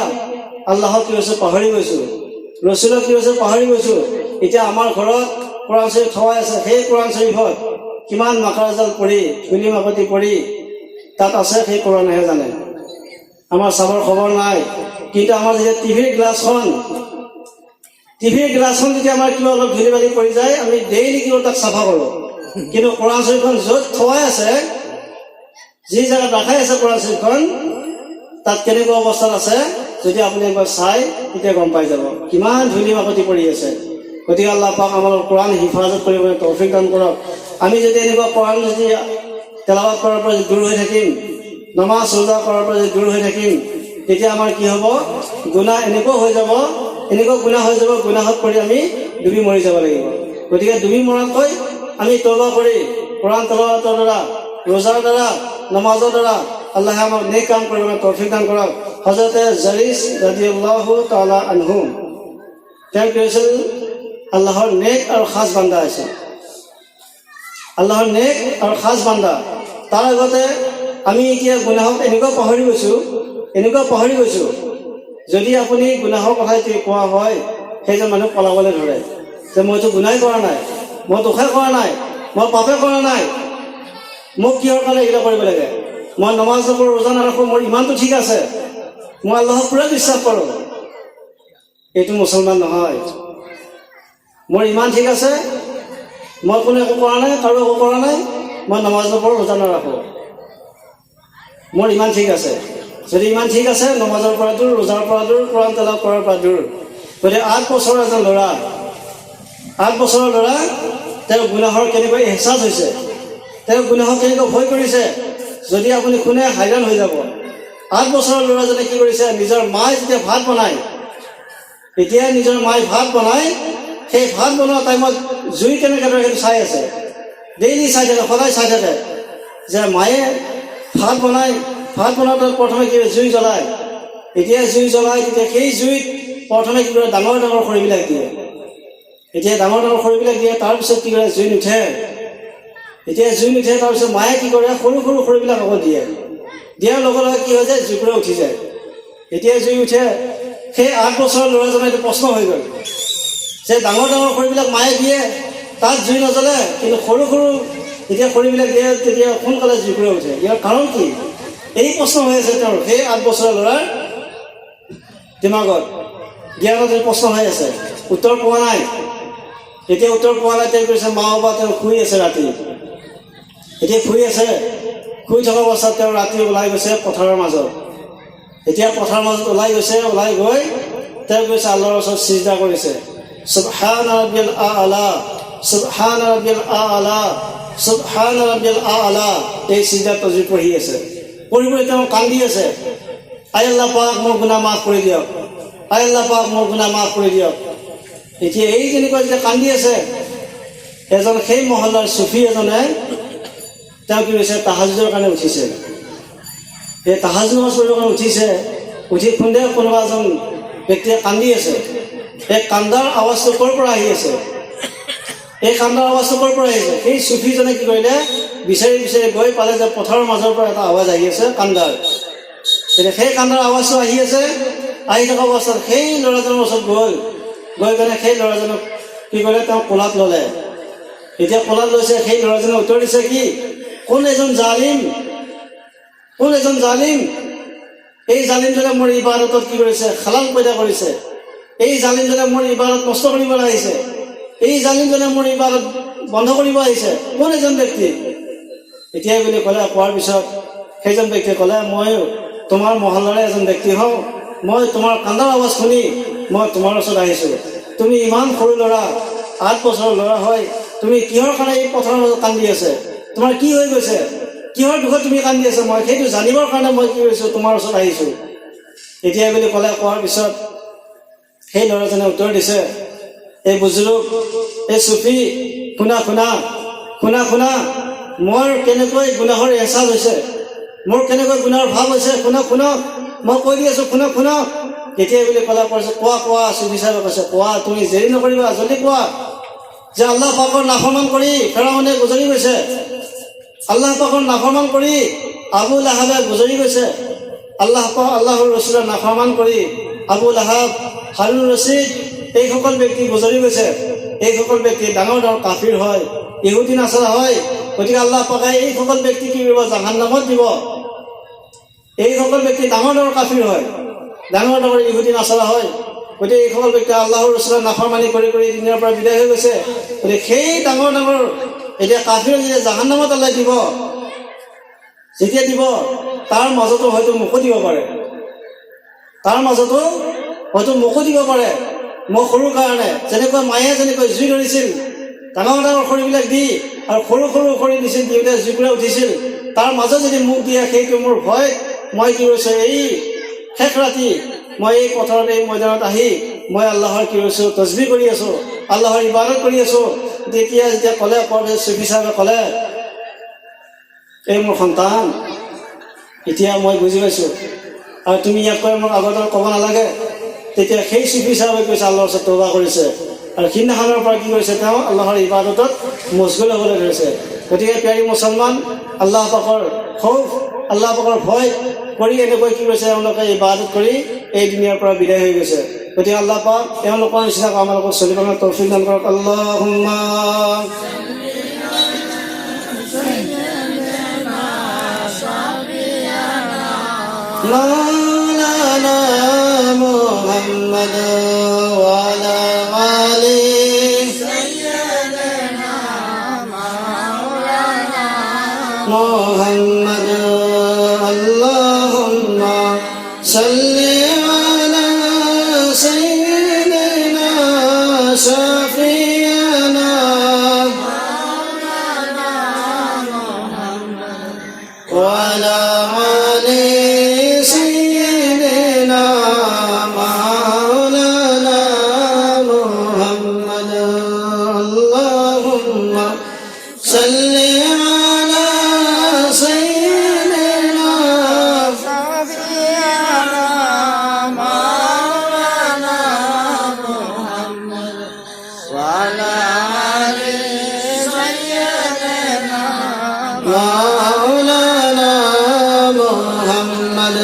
আল্লাহক কি হৈছে পাহৰি গৈছোঁ, ৰচুলক কি হৈছে পাহৰি গৈছোঁ। এতিয়া আমাৰ ঘৰত কোৰাণ শৰীফ থোৱাই আছে, সেই কোৰাণ শৰীফত কিমান মাকাৰজাল পৰি ধূলি মাকতি পৰি তাত আছে, সেই কোৰাণেহে জানে, আমাৰ চাবৰ খবৰ নাই। কিন্তু আমাৰ যেতিয়া টিভিৰ গ্লাছখন যেতিয়া আমাৰ কিবা অলপ ধূলি বালি পৰি যায়, আমি ডেইলি কিবা তাক চাফা কৰোঁ। কিন্তু কোৰাণ শৰীফখন য'ত থোৱাই আছে, যি জেগাত ৰাখাই আছে কোৰাণ শৰীফখন, তাত কেনেকুৱা অৱস্থাত আছে যদি আপুনি একবাৰ চাই তেতিয়া গম পাই যাব কিমান ধূলি মাকতি পৰি আছে। গতিকে আল্লাহ পাক আমাৰ কোৰাণ হিফাজত কৰিবলৈ তৌফিক দান কৰক। আমি যদি এনেকুৱা কোৰাণ যদি তেলাৱাত কৰাৰ পৰা দূৰ হৈ থাকিম, নমাজ ৰোজা কৰাৰ পৰা যদি দূৰ হৈ থাকিম, তেতিয়া আমাৰ কি হ'ব, গুনাহ এনেকুৱা হৈ যাব, গুনাহত পৰি আমি ডুবি মৰি যাব লাগিব। গতিকে ডুবি মৰাতকৈ আমি তওবা কৰি কোৰাণ তেলাৱাতৰ দ্বাৰা, ৰোজাৰ দ্বাৰা, নমাজৰ দ্বাৰা আল্লাহে আমাক নেক কাম কৰিবলৈ তৌফিক দান কৰক। হযৰতে জালিছ ৰাদিয়াল্লাহু তাআলা আনহু তেওঁ কি হৈছিল, আল্লাহৰ নেক আৰু খাছ বান্দা আছিল, আল্লাহৰ নেক আৰু খাছ বান্দা। তাৰ আগতে আমি এতিয়া গুনাহক এনেকুৱা পাহৰি গৈছোঁ, যদি আপুনি গুনাহৰ কথা কোৱা হয়, সেইজন মানুহ পলাবলৈ ধৰে যে মইতো গুনাই কৰা নাই, মই দোষাই কৰা নাই, মই পাপে কৰা নাই, মোক কিহৰ কাৰণে এইবিলাক কৰিব লাগে, মই নমাজ নপঢ়োঁ, ৰোজা নাৰাখোঁ, মোৰ ইমানটো ঠিক আছে, মই আল্লাহক পুৰা বিশ্বাস কৰোঁ। এইটো মুছলমান নহয়। মোৰ ইমান ঠিক আছে, মই কোনো একো কৰা নাই, কাৰো একো কৰা নাই, মই নমাজ নপঢ়োঁ, ৰোজা নাৰাখোঁ, মোৰ ইমান ঠিক আছে। যদি ইমান ঠিক আছে, নমাজৰ পৰা দূৰ, ৰোজাৰ পৰা দূৰ, কোৰাণ তেলাৱাত কৰাৰ পৰা দূৰ। গতিকে 8 বছৰৰ এজন ল'ৰা, 8 বছৰৰ ল'ৰা, তেওঁ গুনাহৰ কেনেকৈ এহছাছ হৈছে, তেওঁ গুনাহক কেনেকৈ ভয় কৰিছে, যদি আপুনি শুনে হাইৰাণ হৈ যাব। 8 বছৰৰ ল'ৰাজনে কি কৰিছে, নিজৰ মায়ে যেতিয়া ভাত বনায়, এতিয়া নিজৰ মায়ে ভাত বনায়, সেই ভাত বনোৱা টাইমত জুই কেনেকৈ ধৰে সেইটো চাই আছে, ডেইলি চাই থাকে, সদায় চাই থাকে যে মায়ে ভাত বনাওঁতে প্ৰথমে কি জুই জ্বলায়, এতিয়া জুই জ্বলায়, তেতিয়া সেই জুইত প্ৰথমে কি কৰে, ডাঙৰ ডাঙৰ খৰিবিলাক দিয়ে, এতিয়া ডাঙৰ ডাঙৰ খৰিবিলাক দিয়ে, তাৰপিছত কি কৰে, জুই নুঠে, এতিয়া জুই নুঠে, তাৰপিছত মায়ে কি কৰে, সৰু সৰু খৰিবিলাক আকৌ দিয়ে, দিয়াৰ লগে লগে কি হৈ যায়, জুইকুৰা উঠি যায়। এতিয়া জুই উঠে, সেই 8 বছৰৰ ল'ৰাজনৰ এইটো প্ৰশ্ন হৈ গ'ল যে ডাঙৰ ডাঙৰ খৰিবিলাক মায়ে দিয়ে, তাত জুই নজ্বলে, কিন্তু সৰু সৰু যেতিয়া খৰিবিলাক দিয়ে তেতিয়া সোনকালে জুইকুৰা উঠে, ইয়াৰ কাৰণ কি? এই প্ৰশ্ন হৈ আছে তেওঁৰ সেই 8 বছৰৰ ল'ৰাৰ দিমাগত, জ্ঞানত এই প্ৰশ্ন হৈ আছে, উত্তৰ পোৱা নাই। এতিয়া উত্তৰ পোৱা নাই, তেওঁ কৈছে মা বাবা তেওঁ শুই আছে ৰাতি, এতিয়া শুই থকা অৱস্থাত তেওঁ ৰাতি ওলাই গৈছে পথাৰৰ মাজত। এতিয়া পথাৰৰ মাজত ওলাই গৈ তেওঁ কৈছে আল্লাহৰ ওচৰত সিজদা কৰিছে, সুবহান ৰাব্বিল আ'লা, সুবহান ৰাব্বিল আ'লা, সুবহান ৰাব্বিল আ'লা, এই সিজদাত তজি পঢ়ি আছে, পঢ়ি তেওঁ কান্দি আছে, আই আল্লাহ পাক মোৰ গুনাহ মাফ কৰি দিয়ক, আই আল্লাহ পাক মোৰ গুনাহ মাফ কৰি দিয়ক। এতিয়া এই যেনেকুৱা যেতিয়া কান্দি আছে, এজন সেই মহল্লাৰ চুফি এজনে তেওঁ কি কৈছে, তাহাজুদৰ কাৰণে উঠিছে, এই তাহাজুদ নামাজ পঢ়িবৰ কাৰণে উঠি খুন্দে কোনোবা এজন ব্যক্তিয়ে কান্দি আছে, এই কান্দাৰ আৱাজটো ক'ৰ পৰা আহি আছে, সেই চুফিজনে কি কৰিলে, বিচাৰি গৈ পালে যে পথাৰৰ মাজৰ পৰা এটা আৱাজ আহি আছে কান্দাৰ। এতিয়া সেই কান্দাৰ আৱাজটো আহি আছে, আহি থকা অৱস্থাত সেই ল'ৰাজনৰ ওচৰত গৈ কেনে সেই ল'ৰাজনক কি কৰিলে, তেওঁ কোলাত ল'লে। এতিয়া কোলাত লৈছে, সেই ল'ৰাজনে উত্তৰ দিছে কি, কোন এজন জালিম, এই জালিমজনে মোৰ ইবাদতত কি কৰিছে, খালাল পয়দা কৰিছে, এই জালিমজনে মোৰ ইবাদত নষ্ট কৰিব আহিছে, এই জালিমজনে মোৰ ইবাদত বন্ধ কৰিব আহিছে, কোন এজন ব্যক্তি? এতিয়াই বুলি ক'লে, কোৱাৰ পিছত সেইজন ব্যক্তিয়ে ক'লে, মই তোমাৰ মহল্লাৰে এজন ব্যক্তি হওঁ, মই তোমাৰ কান্দাৰ আৱাজ শুনি মই তোমাৰ ওচৰত আহিছোঁ, তুমি ইমান সৰু ল'ৰা, 8 বছৰৰ ল'ৰা হয়, তুমি কিহৰ কাৰণে এই পথাৰৰ মাজত কান্দি আছে, তোমাৰ কি হৈ গৈছে, কিহৰ দুখত তুমি কান্দি আছা, মই সেইটো জানিবৰ কাৰণে মই কি কৰিছোঁ, তোমাৰ ওচৰত আহিছোঁ। এতিয়াই বুলি ক'লে, কোৱাৰ পিছত সেই ল'ৰাজনে উত্তৰ দিছে, এই বুজুৰ্গ, এই চুফি, শুনা, মোৰ কেনেকৈ গুনাহৰ এহছাছ হৈছে, মোৰ কেনেকৈ গুনাহৰ ভাৱ হৈছে, শুনক, মই কৈ দি আছোঁ, শুনক। এতিয়াই বুলি ক'লে, কোৱা, চুফি চাহেবে কৈছে, কোৱা, তুমি দেৰি নকৰিবা, জলদি কোৱা যে আল্লাহ পাকৰ নাফৰমান কৰি ফেৰাউনে গুজৰি গৈছে, আল্লাহ পাকৰ নাফৰমান কৰি আবু লাহাবে গুজৰি গৈছে। আল্লাহৰ ৰছুলৰ নাফৰমান কৰি আবু লাহাব, হাৰুন ৰছিদ এইসকল ব্যক্তি গুজৰি গৈছে। এইসকল ব্যক্তি ডাঙৰ ডাঙৰ কাফিৰ হয়, ইহুদী নাছাৰা হয়। গতিকে আল্লাহ পাকে এইসকল ব্যক্তি কি কৰিব? জাহান্নামত দিব। এইসকল ব্যক্তি ডাঙৰ ডাঙৰ কাফিৰ হয়, ডাঙৰ ডাঙৰ ইহুদী নাছাৰা হয়। গতিকে এইসকল ব্যক্তি আল্লাহৰ ৰছুলৰ নাফৰমানি কৰি কৰি দুনিয়াৰ পৰা বিদায় হৈ গৈছে। গতিকে সেই ডাঙৰ ডাঙৰ এতিয়া কাফিৰক যেতিয়া জাহান্নামত আল্লাহ দিব, যেতিয়া দিব তাৰ মাজতো হয়তো মোকো দিব পাৰে, তাৰ মাজতো হয়তো মোকো দিব পাৰে। মই সৰুৰ কাৰণে যেনেকৈ মায়ে যেনেকৈ জুই ধৰিছিল, ডাঙৰ ডাঙৰ খৰিবিলাক দি আৰু সৰু সৰু খৰি দিছিল, দিওঁতে জুইকুৰা উঠিছিল, তাৰ মাজত যদি মোক দিয়ে সেইটো মোৰ ভয়। মই কি কৈছোঁ, এই শেষ ৰাতি মই এই পথাৰত এই ময়দানত আহি মই আল্লাহৰ কি কৈছোঁ তছবিহ কৰি আছোঁ, আল্লাহৰ ইবাদত কৰি আছোঁ। যেতিয়া ক'লে চুফি চাহাবে ক'লে, এই মোৰ সন্তান, এতিয়া মই বুজি পাইছোঁ আৰু তুমি ইয়াক কৈ মোক আগত ক'ব নালাগে। তেতিয়া সেই চুফি চাহাবে কৈছে আল্লাহৰ ওচৰত তওবা কৰিছে আৰু সিদিনাখনৰ পৰা কি কৰিছে, তেওঁ আল্লাহৰ ইবাদতত মছগুল হ'বলৈ ধৰিছে। গতিকে প্যাৰী মুছলমান, আল্লাহ পাকৰ খৌফ, আল্লাহ পাকৰ ভয় কৰি এনেকৈ কি কৰিছে, তেওঁলোকে ইবাদত কৰি এই দুনিয়াৰ পৰা বিদায় হৈ গৈছে। গতিকে আল্লাহ পাক তেওঁলোকৰ নিচিনাকৈ আমালোকক চলিবলৈ তৌফিক দান কৰক। আল্লাহুম্মা মাওলানা মুহাম্মদ ওয়া আলা আলি সাইয়্যিদিনা মাওলানা মুহাম্মদ। আল্লাহুম্মা সাল্লি আলা সাইয়্যিদিনা শাফিয়ানা মাওলানা মুহাম্মদ ওয়া আলা আলি সাইয়্যিদিনা মাওলানা মুহাম্মদ। আল্লাহুম্মা সাল্লি আলা সাইয়্যিদিনা শাফিয়ানা মাওলানা মুহাম্মদ ওয়া আলা আলি সাইয়্যিদিনা মাওলানা মুহাম্মদ।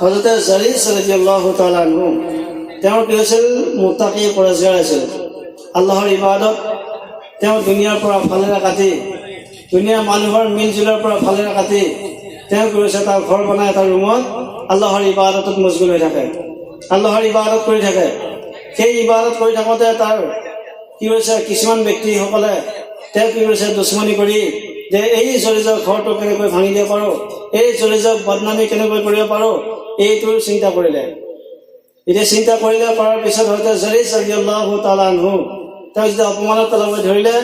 হযরত জালিস রাদিয়াল্লাহু তাআলা আনহু তেওঁ কি হৈছিল, মুত্তাকি পৰহেজগাৰ আছিল। আল্লাহৰ ইবাদত তেওঁ দুনিয়াৰ পৰা ফালেৰে কাটি, দুনিয়াৰ মানুহৰ মিলজুলৰ পৰা ফালেৰে কাটি তেওঁ কি কৰিছে, তাৰ ঘৰ বনাই এটা ৰুমত আল্লাহৰ ইবাদতত মছগুল হৈ থাকে, আল্লাহৰ ইবাদত কৰি থাকে। সেই ইবাদত কৰি থাকোঁতে তাৰ কি হৈছে, কিছুমান ব্যক্তিসকলে তেওঁ কি কৰিছে, দুশ্মনী কৰি যে এই জলিজৰ ঘৰটো কেনেকৈ ভাঙি দিব পাৰোঁ, এই জলিজক বদনামী কেনেকৈ কৰিব পাৰোঁ, এইটো চিন্তা কৰিলে। এতিয়া চিন্তা কৰিলে, কৰাৰ পিছত হয়তো জালিস ৰাদিয়াল্লাহু তাআলা আনহু তেওঁ যেতিয়া অপমানত পেলাব ধৰিলে,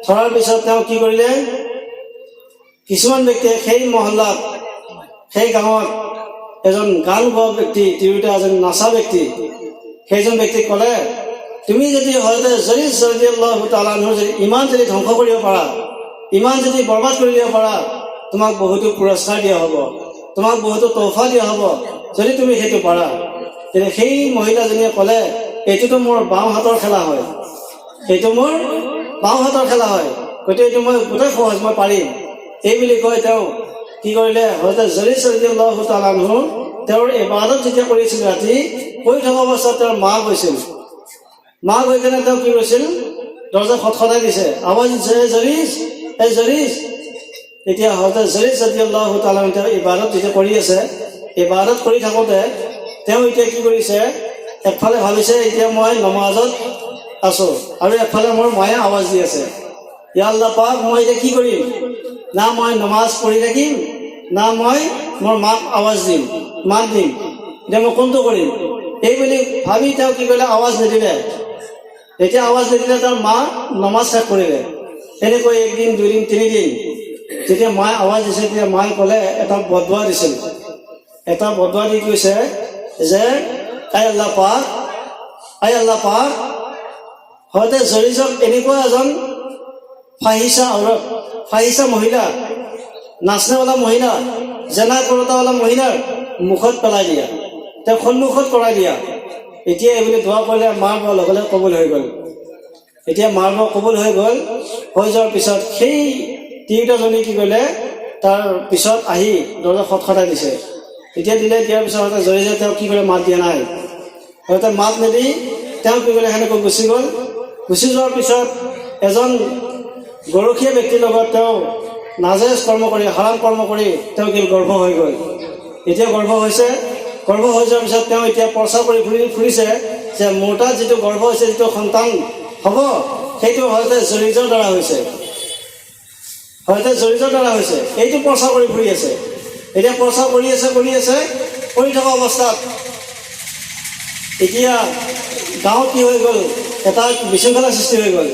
ধৰাৰ পিছত তেওঁ কি কৰিলে, কিছুমান ব্যক্তিয়ে সেই মহল্লাত, সেই গাঁৱত এজন গান গোৱা ব্যক্তি, তিৰোতা এজন নাচা ব্যক্তি, সেইজন ব্যক্তিক ক'লে, তুমি যদি হয়তো জালিস ৰাদিয়াল্লাহু তাআলা আনহুৰ যদি ইমান যদি ধ্বংস কৰিব পাৰা, ইমান যদি বৰবাদ কৰি দিব পাৰা, তোমাক বহুতো পুৰস্কাৰ দিয়া হ'ব, তোমাক বহুতো তোহফা দিয়া হ'ব, যদি তুমি সেইটো পাৰা। তেতিয়া সেই মহিলাজনীয়ে ক'লে, এইটোতো মোৰ বাওঁ হাতৰ খেলা হয়, এইটো মোৰ বাওঁ হাতৰ খেলা হয়, গতিকে এইটো মই গোটেই সহজ, মই পাৰিম। এই বুলি কৈ তেওঁ কি কৰিলে, হযৰত জালিস ৰাদিয়াল্লাহু তাআলা আনহু তেওঁৰ ইবাদত যেতিয়া কৰিছিল, ৰাতি কৰি থকা অৱস্থাত তেওঁৰ মা গৈছিল। মা গৈ কেনে তেওঁ কি কৰিছিল, দৰ্জা খটখটাই দিছে, আৱাজ দিছে, জালিস, এই জালিস। এতিয়া হযৰত জালিস ৰাদিয়াল্লাহু তাআলা তেওঁ ইবাদত যেতিয়া কৰি আছে, ইবাদত কৰি থাকোঁতে তেওঁ এতিয়া কি কৰিছে, একফালে ভাবিছে এতিয়া মই নমাজত আছোঁ আৰু একফালে মোৰ মায়ে আৱাজ দি আছে, ইয়া আল্লাহ পাক, মই এতিয়া কি কৰিম, না মই নমাজ পঢ়ি থাকিম, না মই মোৰ মাক আৱাজ দিম, মাত দিম, এতিয়া মই কোনটো কৰিম। এই বুলি ভাবি তেওঁ কি কৰিলে, আৱাজ নিদিলে। এতিয়া আৱাজ নিদিলে তেওঁৰ মা নমাজ শেষ কৰিলে। এনেকৈ একদিন, দুদিন, তিনিদিন যেতিয়া মায়ে আৱাজ দিছে, তেতিয়া মায়ে ক'লে, এটা বদুৱা দিছিল, এটা বদুৱা দি কৈছে যে, আই আল্লাহ পাক, আই আল্লাহ পাক, হয়তো জালিসক এনেকুৱা এজন ফাহিছা ঔৰত, ফাহিছা মহিলা, নাচনেৱালা মহিলা, জেনা কৰোতাৱালা মহিলাৰ মুখত পেলাই দিয়া, তেওঁ সন্মুখত কৰাই দিয়া। এতিয়া এইবুলি দোৱা কৰিলে, মাৰ পৰা লগে লগে কবুল হৈ গ'ল। এতিয়া মাৰ পৰা কবুল হৈ গ'ল, হৈ যোৱাৰ পিছত সেই তিৰোতাজনী কি কৰিলে তাৰ পিছত আহি দৰ্জা খটখটাই দিছে। এতিয়া দিয়াৰ পিছত হয়তো জৰিজে তেওঁ কি কৰিলে মাত দিয়া নাই। হয়তো মাত নিদি তেওঁ কি কৰিলে সেনেকৈ গুচি গ'ল। গুচি যোৱাৰ পিছত এজন গৰখীয়া ব্যক্তিৰ লগত তেওঁ নাজায়েজ কৰ্ম কৰি হাৰাম কৰ্ম কৰি তেওঁ কি গৰ্ভ হৈ গ'ল। এতিয়া গৰ্ভ হৈছে, গৰ্ভ হৈ যোৱাৰ পিছত তেওঁ এতিয়া প্ৰচাৰ কৰি ফুৰিছে যে মোৰ তাত যিটো গৰ্ভ হৈছে, যিটো সন্তান হ'ব সেইটো হয়তো জৰিজৰ দ্বাৰা হৈছে, হয়তো জৰিজৰ দ্বাৰা হৈছে। এইটো প্ৰচাৰ কৰি ফুৰি আছে। এতিয়া প্ৰচাৰ কৰি থকা অৱস্থাত এতিয়া গাঁৱত কি হৈ গ'ল, এটা বিশৃংখলাৰ সৃষ্টি হৈ গ'ল।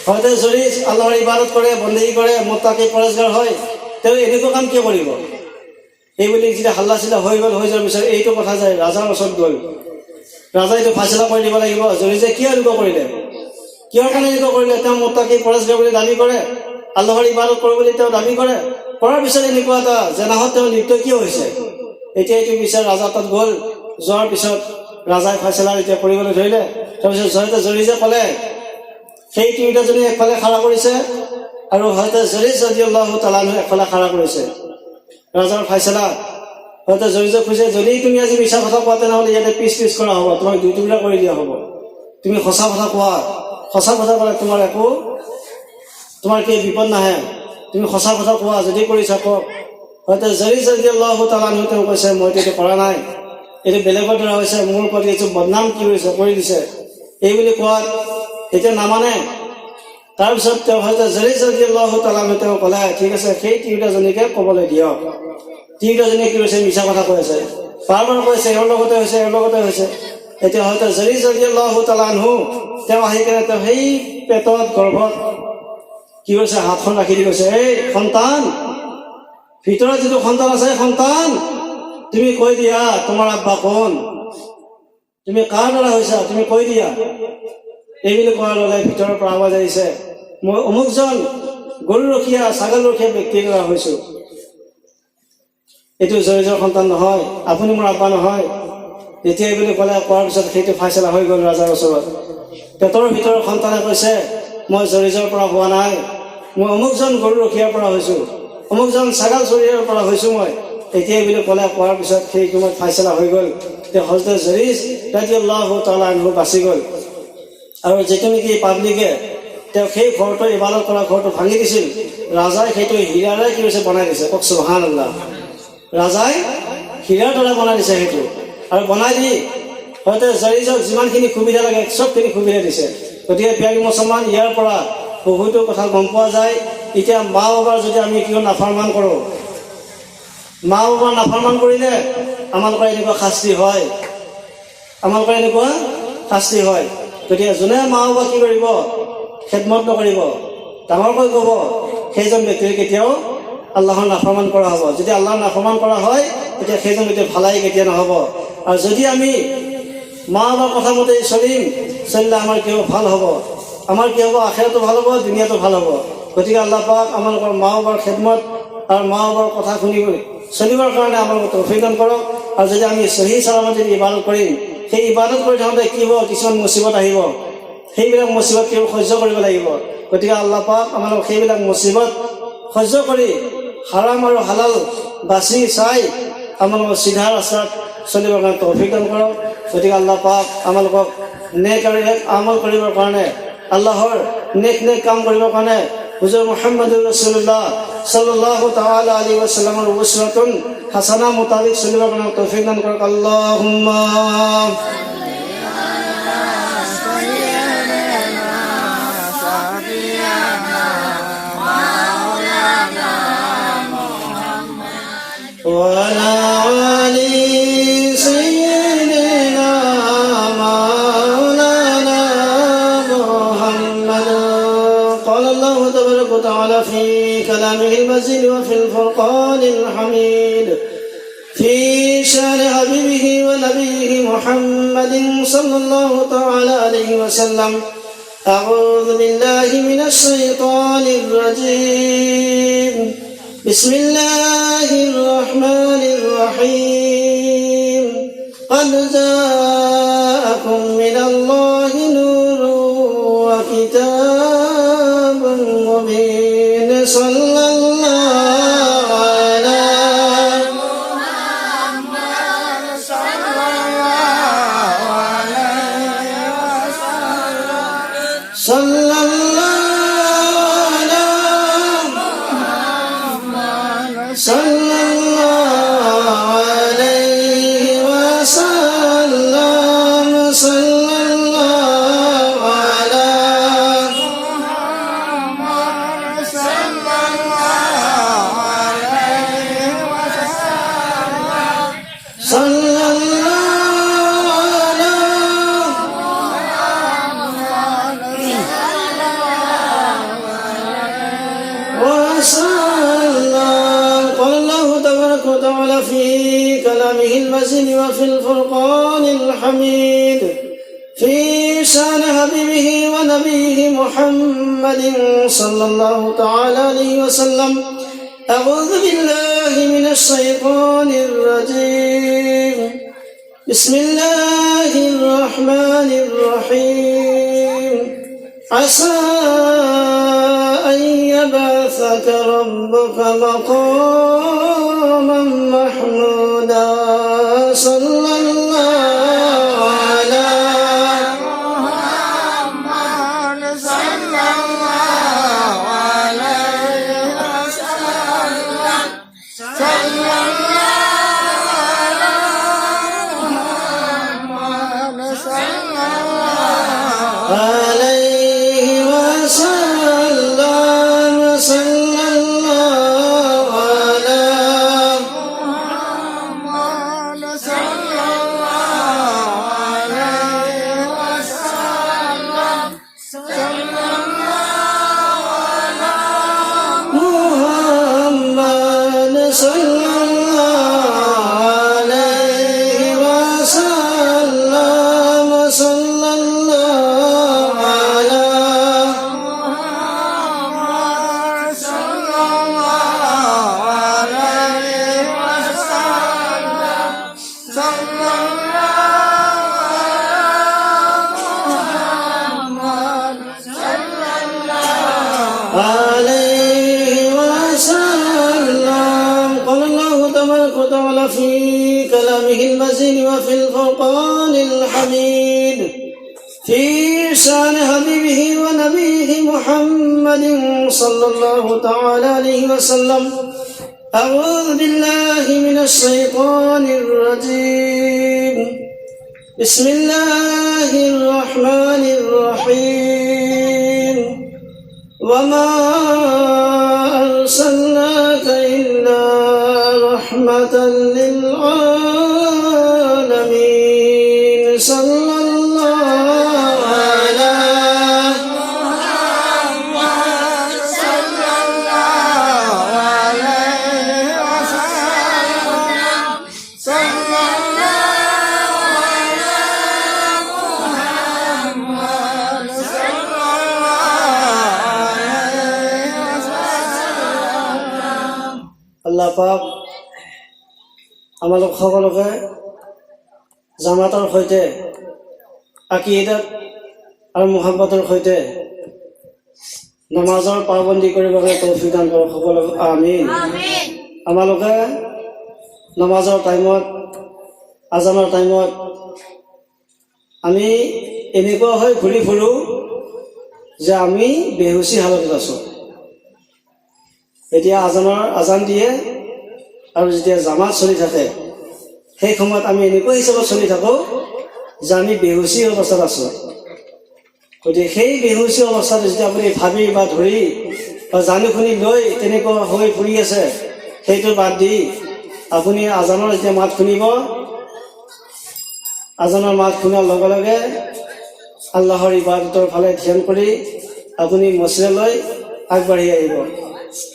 হয়তো জৰিজ আল্লাহৰ ইবাদত কৰে, বন্দেগী কৰে, মুত্তাকি পৰহেজগাৰ হয়, তেওঁ এনেকুৱা কাম কিয় কৰিব? এইবুলি যেতিয়া হাল্লা চিল্লা হৈ যোৱাৰ পিছত এইটো কথা যায় ৰাজাৰ ওচৰত গ'ল। ৰাজাই এইটো ফাইচলা কৰি দিব লাগিব, জৰিজে কিয় এনেকুৱা কৰিলে, কিহৰ কাৰণে এনেকুৱা কৰিলে? তেওঁ মুত্তাকি পৰহেজগাৰ বুলি দাবী কৰে, আল্লাহৰ ইবাদত কৰে বুলি তেওঁ দাবী কৰে। কৰাৰ পিছত এনেকুৱা এটা জেনাহত তেওঁ লিপ্ত কিয় হৈছে? এতিয়া এইটো বিচাৰ ৰাজা তাত গ'ল। যোৱাৰ পিছত ৰাজাই ফাইচলা এতিয়া কৰিবলৈ ধৰিলে। তাৰপিছত হয়তো জৰিজে ক'লে, সেই তিৰোতাজনী একফালে খাৰা কৰিছে আৰু হয়তো জৰিজ ৰাদিয়াল্লাহু তাআলা আনহু একফালে খাৰা কৰিছে। ৰাজাৰ ফাইচলা হয়তো জৰিজে কৈছে, যদি তুমি আজি মিছা কথা কোৱা তেনেহ'লে ইয়াতে পিচ কৰা হ'ব, তোমাক দুই টুকুৰা কৰি দিয়া হ'ব। তুমি সঁচা কথা কোৱা, সঁচা কথা ক'লে তোমাৰ কি বিপদ নাহে, তুমি সঁচা কথা কোৱা, যদি কৰিছা কওক। হয়তো জৰিজ ৰাদিয়াল্লাহু তাআলা আনহু তেওঁ কৈছে, মইতো এইটো কৰা নাই, এইটো বেলেগৰ দ্বাৰা হৈছে, মোৰ প্ৰতি এইটো বদনাম কি হৈছে কৰি দিছে, এই বুলি কোৱাত এতিয়া নামানে। তাৰপিছত তেওঁ হয়তো জৰিজ ৰাদিয়াল্লাহু তাআলা আনহু তেওঁ ক'লে, ঠিক আছে সেই তিৰোতাজনীকে ক'বলৈ দিয়ক। তিৰোতাজনীয়ে কি কৈছে, মিছা কথা কৈ আছে, বাৰ কৈছে এওঁৰ লগতে হৈছে। এতিয়া হয়তো জৰিজ ৰাদিয়াল্লাহু তাআলা আনহু তেওঁ আহি কেনে তেওঁ সেই পেটত গৰ্ভত কি কৈছে, হাতখন ৰাখি দি কৈছে, এই সন্তান, ভিতৰত যিটো সন্তান আছে, সন্তান তুমি কৈ দিয়া তোমাৰ আব্বা কোন, তুমি কাৰ দ্বাৰা হৈছা, তুমি কৈ দিয়া। এইবুলি কোৱাৰ লগে ভিতৰৰ পৰা আৱাজ আহিছে, মই অমুকজন গৰু ৰখীয়া ছাগল ৰখীয়া ব্যক্তিৰ দ্বাৰা হৈছো, এইটো জৰিজৰ সন্তান নহয়, আপুনি মোৰ আব্বা নহয়। এতিয়া এইবুলি কোৱাৰ পিছত সেইটো ফাইচলা হৈ গ'ল ৰাজাৰ ওচৰত। পেটৰ ভিতৰৰ সন্তানে কৈছে, মই জৰিজৰ পৰা হোৱা নাই, মই অমুকজন গৰু ৰখীয়াৰ পৰা হৈছো, অমুকজন ছাগল চৰিয়াৰ পৰা হৈছো মই। এতিয়া এইবুলি কোৱাৰ পিছত সেই সময়ত ফাইচলা হৈ গ'ল। হযৰত জৰিজ ৰাদিয়াল্লাহু তাআলা আনহু বাচি গ'ল। আৰু যিটো নেকি পাব্লিকে তেওঁ সেই ঘৰটো ইবাদত কৰা ঘৰটো ভাঙি দিছিল, ৰাজাই সেইটো হীৰাৰে কি হৈছে বনাই দিছে। কওক সুবহানাল্লাহ। ৰাজাই হীৰাৰ দ্বাৰা বনাই দিছে সেইটো, আৰু বনাই দি হয়তো জৰিজক যিমানখিনি সুবিধা লাগে চবখিনি সুবিধা দিছে। গতিকে প্ৰিয় মুছলমান, ইয়াৰ পৰা বহুতো কথা গম পোৱা যায়। এতিয়া মা বাবাৰ যদি আমি কিয় নাফৰমান কৰোঁ, মা বাবাৰ নাফৰমান কৰিলে আমালোকৰ এনেকুৱা শাস্তি হয়, গতিকে যোনে মা বাবা কি কৰিব, খেদমত নকৰিব, ডাঙৰকৈ ক'ব, সেইজন ব্যক্তিৰ কেতিয়াও আল্লাহৰ নাফৰমান কৰা হ'ব। যদি আল্লাহৰ নাফৰমান কৰা হয় তেতিয়া সেইজন ব্যক্তিৰ ভালাই কেতিয়া নহ'ব। আৰু যদি আমি মা বাবাৰ কথা মতে চলিলে আমাৰ কি হ'ব, ভাল হ'ব। আমাৰ কি হ'ব, আখিৰাতো ভাল হ'ব, দুনিয়াটো ভাল হ'ব। গতিকে আল্লাহ পাক আমালোকৰ মা বাবাৰ খেদমত আৰু মা বাবাৰ কথা শুনি চলিবৰ কাৰণে আমালোকক তৌফিক দান কৰক। আৰু যদি আমি সহি চালামত যদি ইবাদত কৰিম, সেই ইবাদত কৰি থাকোঁতে কি হ'ব, কিছুমান মুচিবত আহিব, সেইবিলাক মুচিবত কেৱল সহ্য কৰিব লাগিব। গতিকে আল্লাহ পাক আমালোকক সেইবিলাক মুচিবত সহ্য কৰি হাৰাম আৰু হালাল বাছি চাই আমালোকক চিধা ৰাস্তাত চলিবৰ কাৰণে তৌফিক দান কৰক। গতিকে আল্লাহ পাক আমালোকক নেক আৰু আমল কৰিবৰ কাৰণে, আল্লাহৰ নেক কাম কৰিবৰ কাৰণে হুজুৰ মুহাম্মদুৰ ৰাসূলুল্লাহ সাল্লাল্লাহু তাআলা আলাইহি ওয়াসাল্লামৰ উসওয়াতুন হাসানা মুতাবিক চলিবৰ কাৰণে তৌফিক দান কৰক। আল্লাহুম্মা وعلى آل سيدنا مولانا محمد. قال الله تبارك وتعالى في كلامه المجيد وفي الفرقان الحميد في شان حبيبه ونبيه محمد صلى الله تعالى عليه وسلم. أعوذ بالله من الشيطان الرجيم. بسم الله الرحمن الرحيم. قد جاءكم من الله نور وكتاب مبين. صلى sallallahu وتعالى في كلامه المزين وفي الفرقان الحميد في شان حبيبه ونبيه محمد صلى الله تعالى عليه وسلم أعوذ بالله من الشيطان الرجيم بسم الله الرحمن الرحيم عسى أن يبعثك ربك مقاما محمودا صلى الله على محمد صلى الله عليه وسلم صلى الله على محمد صلى الله عليه وسلم صلى الله على محمد صلى الله عليه وسلم صلى الله على محمد صلى الله عليه وسلم صلى الله على محمد صلى الله عليه وسلم صلى عليه وسلم قال الله تبارك وتعالى في كلامه المزين وفي الفرقان الحميد في شان حبيبه ونبيه محمد صلى الله تعالى عليه وسلم أعوذ بالله من الشيطان الرجيم بسم الله الرحمن الرحيم وما أرسلناك إلا رحمة للعالمين صلى الله على محمد صلى الله عليه وسلم صلى الله على محمد صلى আল্লাহ পাক আমালোক সকলোকে জামাতৰ সৈতে আকীদাত আৰু মুহাব্বতৰ সৈতে নামাজৰ পাবন্দী কৰিবলৈ তৌফিক দান কৰক সকলোকে আমিন আমালোকে নামাজৰ টাইমত আজানৰ টাইমত আমি এনেকুৱা হৈ ঘূৰি ফুৰো যে আমি বেহুচি হালতত আছোঁ এতিয়া আজান দিয়ে আৰু যেতিয়া জামাত চলি থাকে সেই সময়ত আমি এনেকুৱা হিচাপত চলি থাকোঁ যে আমি বেহুচি অৱস্থাত আছোঁ গতিকে সেই বেহুচি অৱস্থাত যেতিয়া আপুনি ভাবি বা ধৰি বা জানি শুনি লৈ তেনেকুৱা হৈ ফুৰি আছে সেইটো বাদ দি আপুনি আজানৰ যেতিয়া মাত শুনিব আজানৰ মাত শুনাৰ লগে লগে আল্লাহৰ ইবাদতৰ ফালে ধ্যান কৰি আপুনি মছজিদলৈ আগবাঢ়ি আহিব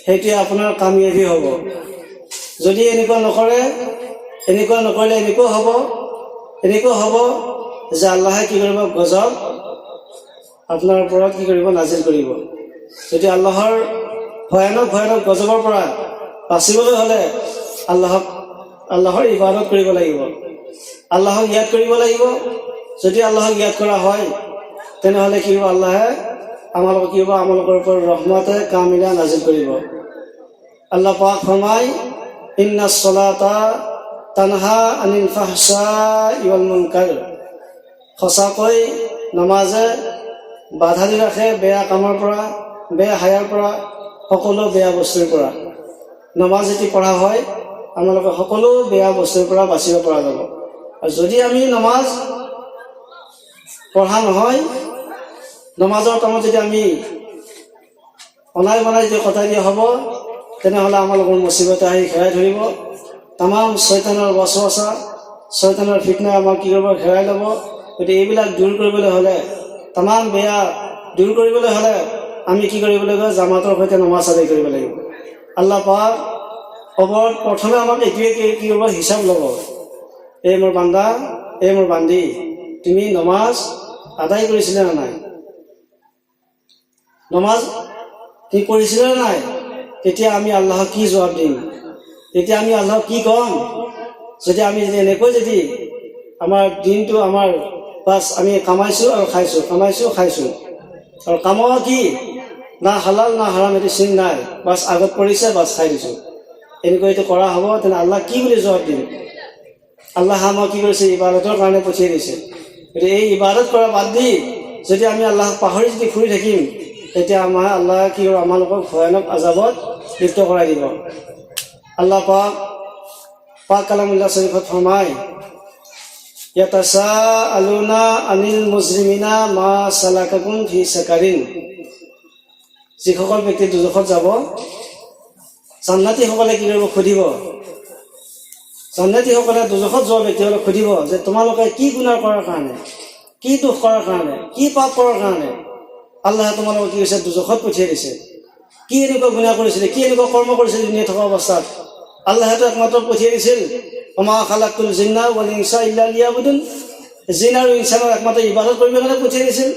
সেইটোৱে আপোনাৰ কামিয়াবী হ'ব যদি এনেকুৱা নকৰিলে এনেকুৱা হ'ব যে আল্লাহে কি কৰিব গজব আপোনাৰ ওপৰত কি কৰিব নাজিল কৰিব যদি আল্লাহৰ ভয়ানক গজবৰ পৰা বাচিবলৈ হ'লে আল্লাহৰ ইবাদত কৰিব লাগিব আল্লাহক ইয়াদ কৰিব লাগিব যদি আল্লাহক ইয়াদ কৰা হয় তেনেহ'লে কি হ'ব আল্লাহে আমালোকৰ ওপৰত ৰহমতে কামিলা নাজিল কৰিব আল্লাহ পাক ফৰমায় ইন্নাস সালাতা তানহা আনিল ফাহশাই ওয়াল মুনকাৰ সঁচাকৈ নামাজে বাধা দি ৰাখে বেয়া কামৰ পৰা বেয়া হায়াৰ পৰা সকলো বেয়া বস্তুৰ পৰা নামাজ যদি পঢ়া হয় আমালোকে সকলো বেয়া বস্তুৰ পৰা বাচিব পৰা যাব আৰু যদি আমি নামাজ পঢ়া নহয় নামাজৰ টাইমত যদি আমি অনাই বনাই যদি কটাই দিয়া হ'ব তেনেহ'লে আমালোকৰ মুচিবতে আহি ঘেৰাই ধৰিব তামাম শয়তানৰ ওচৰচা শয়তানৰ ফিতনা আমাক কি কৰিব হেৰাই ল'ব। গতিকে এইবিলাক দূৰ কৰিবলৈ হ'লে, তামাম বেয়া দূৰ কৰিবলৈ হ'লে আমি কি কৰিব লাগিব? জামাতৰ সৈতে নমাজ আদায় কৰিব লাগিব। আল্লাহ পাক কবৰত প্ৰথমে আমাক এইটোৱে কি কৰিব? হিচাপ ল'ব। এই মোৰ বান্দা, এই মোৰ বান্দী, তুমি নমাজ আদায় কৰিছিলে নে নাই? নমাজ তুমি পঢ়িছিলে নে নাই? তেতিয়া আমি আল্লাহক কি জবাব দিম? তেতিয়া আমি আল্লাহক কি ক'ম? যদি আমি এনেকৈ যদি আমাৰ দিনটো আমাৰ বাছ আমি কামাইছোঁ আৰু খাইছোঁ, কামাইছোঁ খাইছোঁ, আৰু কামৰ কি না হালাল না হাৰাম এইটো চিন নাই, বাছ আগত পৰিছে, বাছ খাই দিছোঁ, এনেকৈ এইটো কৰা হ'ব, তেনে আল্লাহ কি বুলি জবাব দিম? আল্লাহ আমাক কি কৰিছে? ইবাদতৰ কাৰণে পঠিয়াই দিছে। গতিকে এই ইবাদত কৰা বাদ দি যদি আমি আল্লাহক পাহৰি যদি ফুৰি থাকিম, তেতিয়া আমাৰ আল্লাহ কি কৰিব? আমালোকক ভয়ানক আজাবত লিপ্ত কৰাই দিব। আল্লাহ পাক কালামুল্লাহ শৰীফত ফৰমায়, ইয়াতাসাআলুনা আনিল মুজৰিমিনা মা সালাকাকুম ফি সাকাৰিন। যিসকল ব্যক্তি দুজখত যাব, জান্নাতীসকলে কি কৰিব? সুধিব। জান্নাতীসকলে দুজখত যোৱা ব্যক্তিসকলক সুধিব যে তোমালোকে কি গুনাহ কৰাৰ কাৰণে, কি দোষ কৰাৰ কাৰণে, কি পাপ কৰাৰ কাৰণে আল্লাহে তোমালোকক কি কৰিছে? দুজখত পঠিয়াই দিছে। কি এনেকুৱা গুনাহ কৰিছিলে, কি এনেকুৱা কৰ্ম কৰিছিলে দুনিয়াত থকা অৱস্থাত? আল্লাহেতো একমাত্ৰ পঠিয়াই দিছিল, ওমা খালাকতুল জিন্না ওয়াল ইনসা ইল্লা লিয়াবুদুন, জিন আৰু ইনসানক একমাত্ৰ ইবাদত কৰিবৰ কাৰণে পঠিয়াই দিছিল।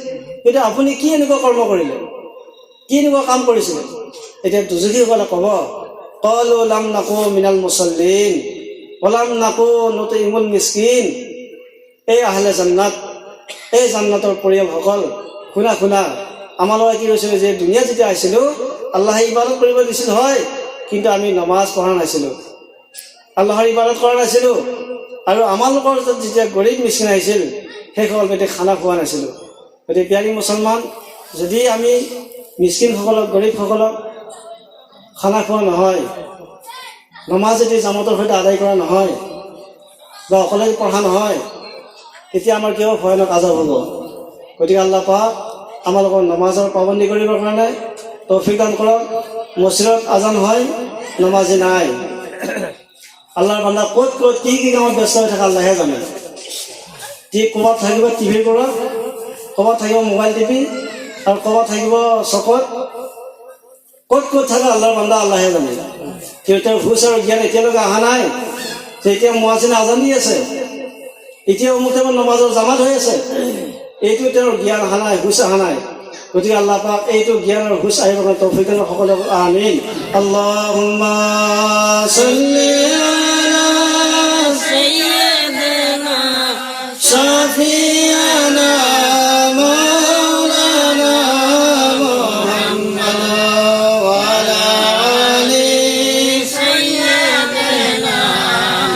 কিন্তু আপুনি কি এনেকুৱা কৰ্ম কৰিলে, কি এনেকুৱা কাম কৰিছিলে? এতিয়া দুজখীসকলে ক'ব, ক্বালু লাম নাকু মিনাল মুছল্লিন ওয়ালাম নাকু নুতইমুল মিসকিন। এই আহলে জান্নাত, এই জান্নাতৰ পৰিয়ালসকল, শুনা আমালোকে কি কৈছিলে যে দুনিয়াত যেতিয়া আহিছিলোঁ আল্লাহে ইবাদত কৰিব দিছিল হয়, কিন্তু আমি নমাজ পঢ়া নাছিলোঁ, আল্লাহৰ ইবাদত কৰা নাছিলোঁ, আৰু আমালোকৰ যেতিয়া গৰীব মিস্কিন আহিছিল সেইসকল ব্যক্তি খানা খোৱা নাছিলোঁ। গতিকে প্যাৰী মুছলমান, যদি আমি মিস্কিনসকলক, গৰীবসকলক খানা খোৱা নহয়, নমাজ যদি জামাতৰ সৈতে আদায় কৰা নহয়, বা অকলে পঢ়া নহয়, তেতিয়া আমাৰ কিয় ভয়ানক আজাব হ'ব। গতিকে আল্লাহ পাক আমালোকৰ নমাজৰ পাবন্দী কৰিবৰ কাৰণে তৌফিক দান কৰক। মছজিদত আজান হয়, নমাজি নাই। আল্লাহৰ বান্দা ক'ত কি কামত ব্যস্ত হৈ থাকে আল্লাহে জানে। ক'ৰবাত থাকিব টিভিৰ পৰা, ক'ৰবাত থাকিব মোবাইল টিভি, আৰু ক'ৰবাত থাকিব চকত, ক'ত থাকে আল্লাহৰ বান্দা আল্লাহে জানে। তেওঁৰ হুচ আৰু জ্ঞান এতিয়ালৈকে অহা নাই। এতিয়া মুৱাজ্জিনে আজান দি আছে, এতিয়া অমুক টাইমত নমাজৰ জামাত হৈ আছে, এইটো তেওঁৰ জ্ঞান অহা নাই, হুচ অহা নাই। গতিকে আল্লাহ পাক এইটো জ্ঞান আৰু হুচ আহিব কাৰণে তৌফিক দান সকলোক আমিন। আল্লাহুম্মা সাল্লি আলা সাইয়্যিদিনা শাফি'ানা মাওলানা মুহাম্মদ ওয়া আলা আলি সাইয়্যিদিনা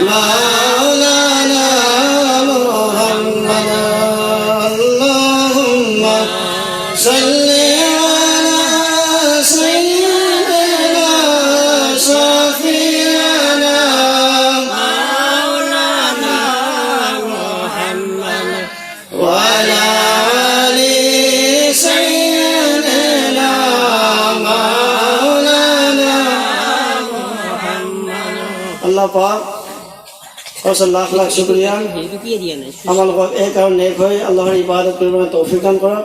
মাওলানা মুহাম্মদ। আল্লাহুম্মা সাল্লি আলা সাইয়্যিদিনা শাফি'ানা মাওলানা মুহাম্মদ ওয়া আলা আলি সাইয়্যিদিনা মাওলানা মুহাম্মদ। আল্লাহ পাক লাখ লাখ শুক্রিয়া, আমালোকক এই কাৰণে নেক হৈ আল্লাহৰ ইবাদত কৰিবলৈ তৌফিক দান কৰক।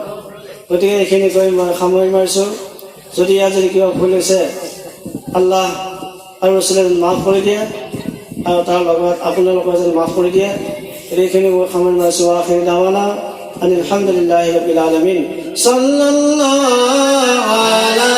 গতিকে এইখিনি কৈ মই সামৰি মাৰিছোঁ। যদি ইয়াত যদি কিবা ভুল হৈছে আল্লাহ আৰু ৰছুলে মাফ কৰি দিয়ে, আৰু তাৰ লগত আপোনালোকে যেন মাফ কৰি দিয়ে। এইখিনি মই সামৰি মাৰিছোঁ। আখিৰ দাৱানা আনিল হামদুলিল্লাহি ৰাব্বিল আলামিন। সাল্লাল্লাহু আলা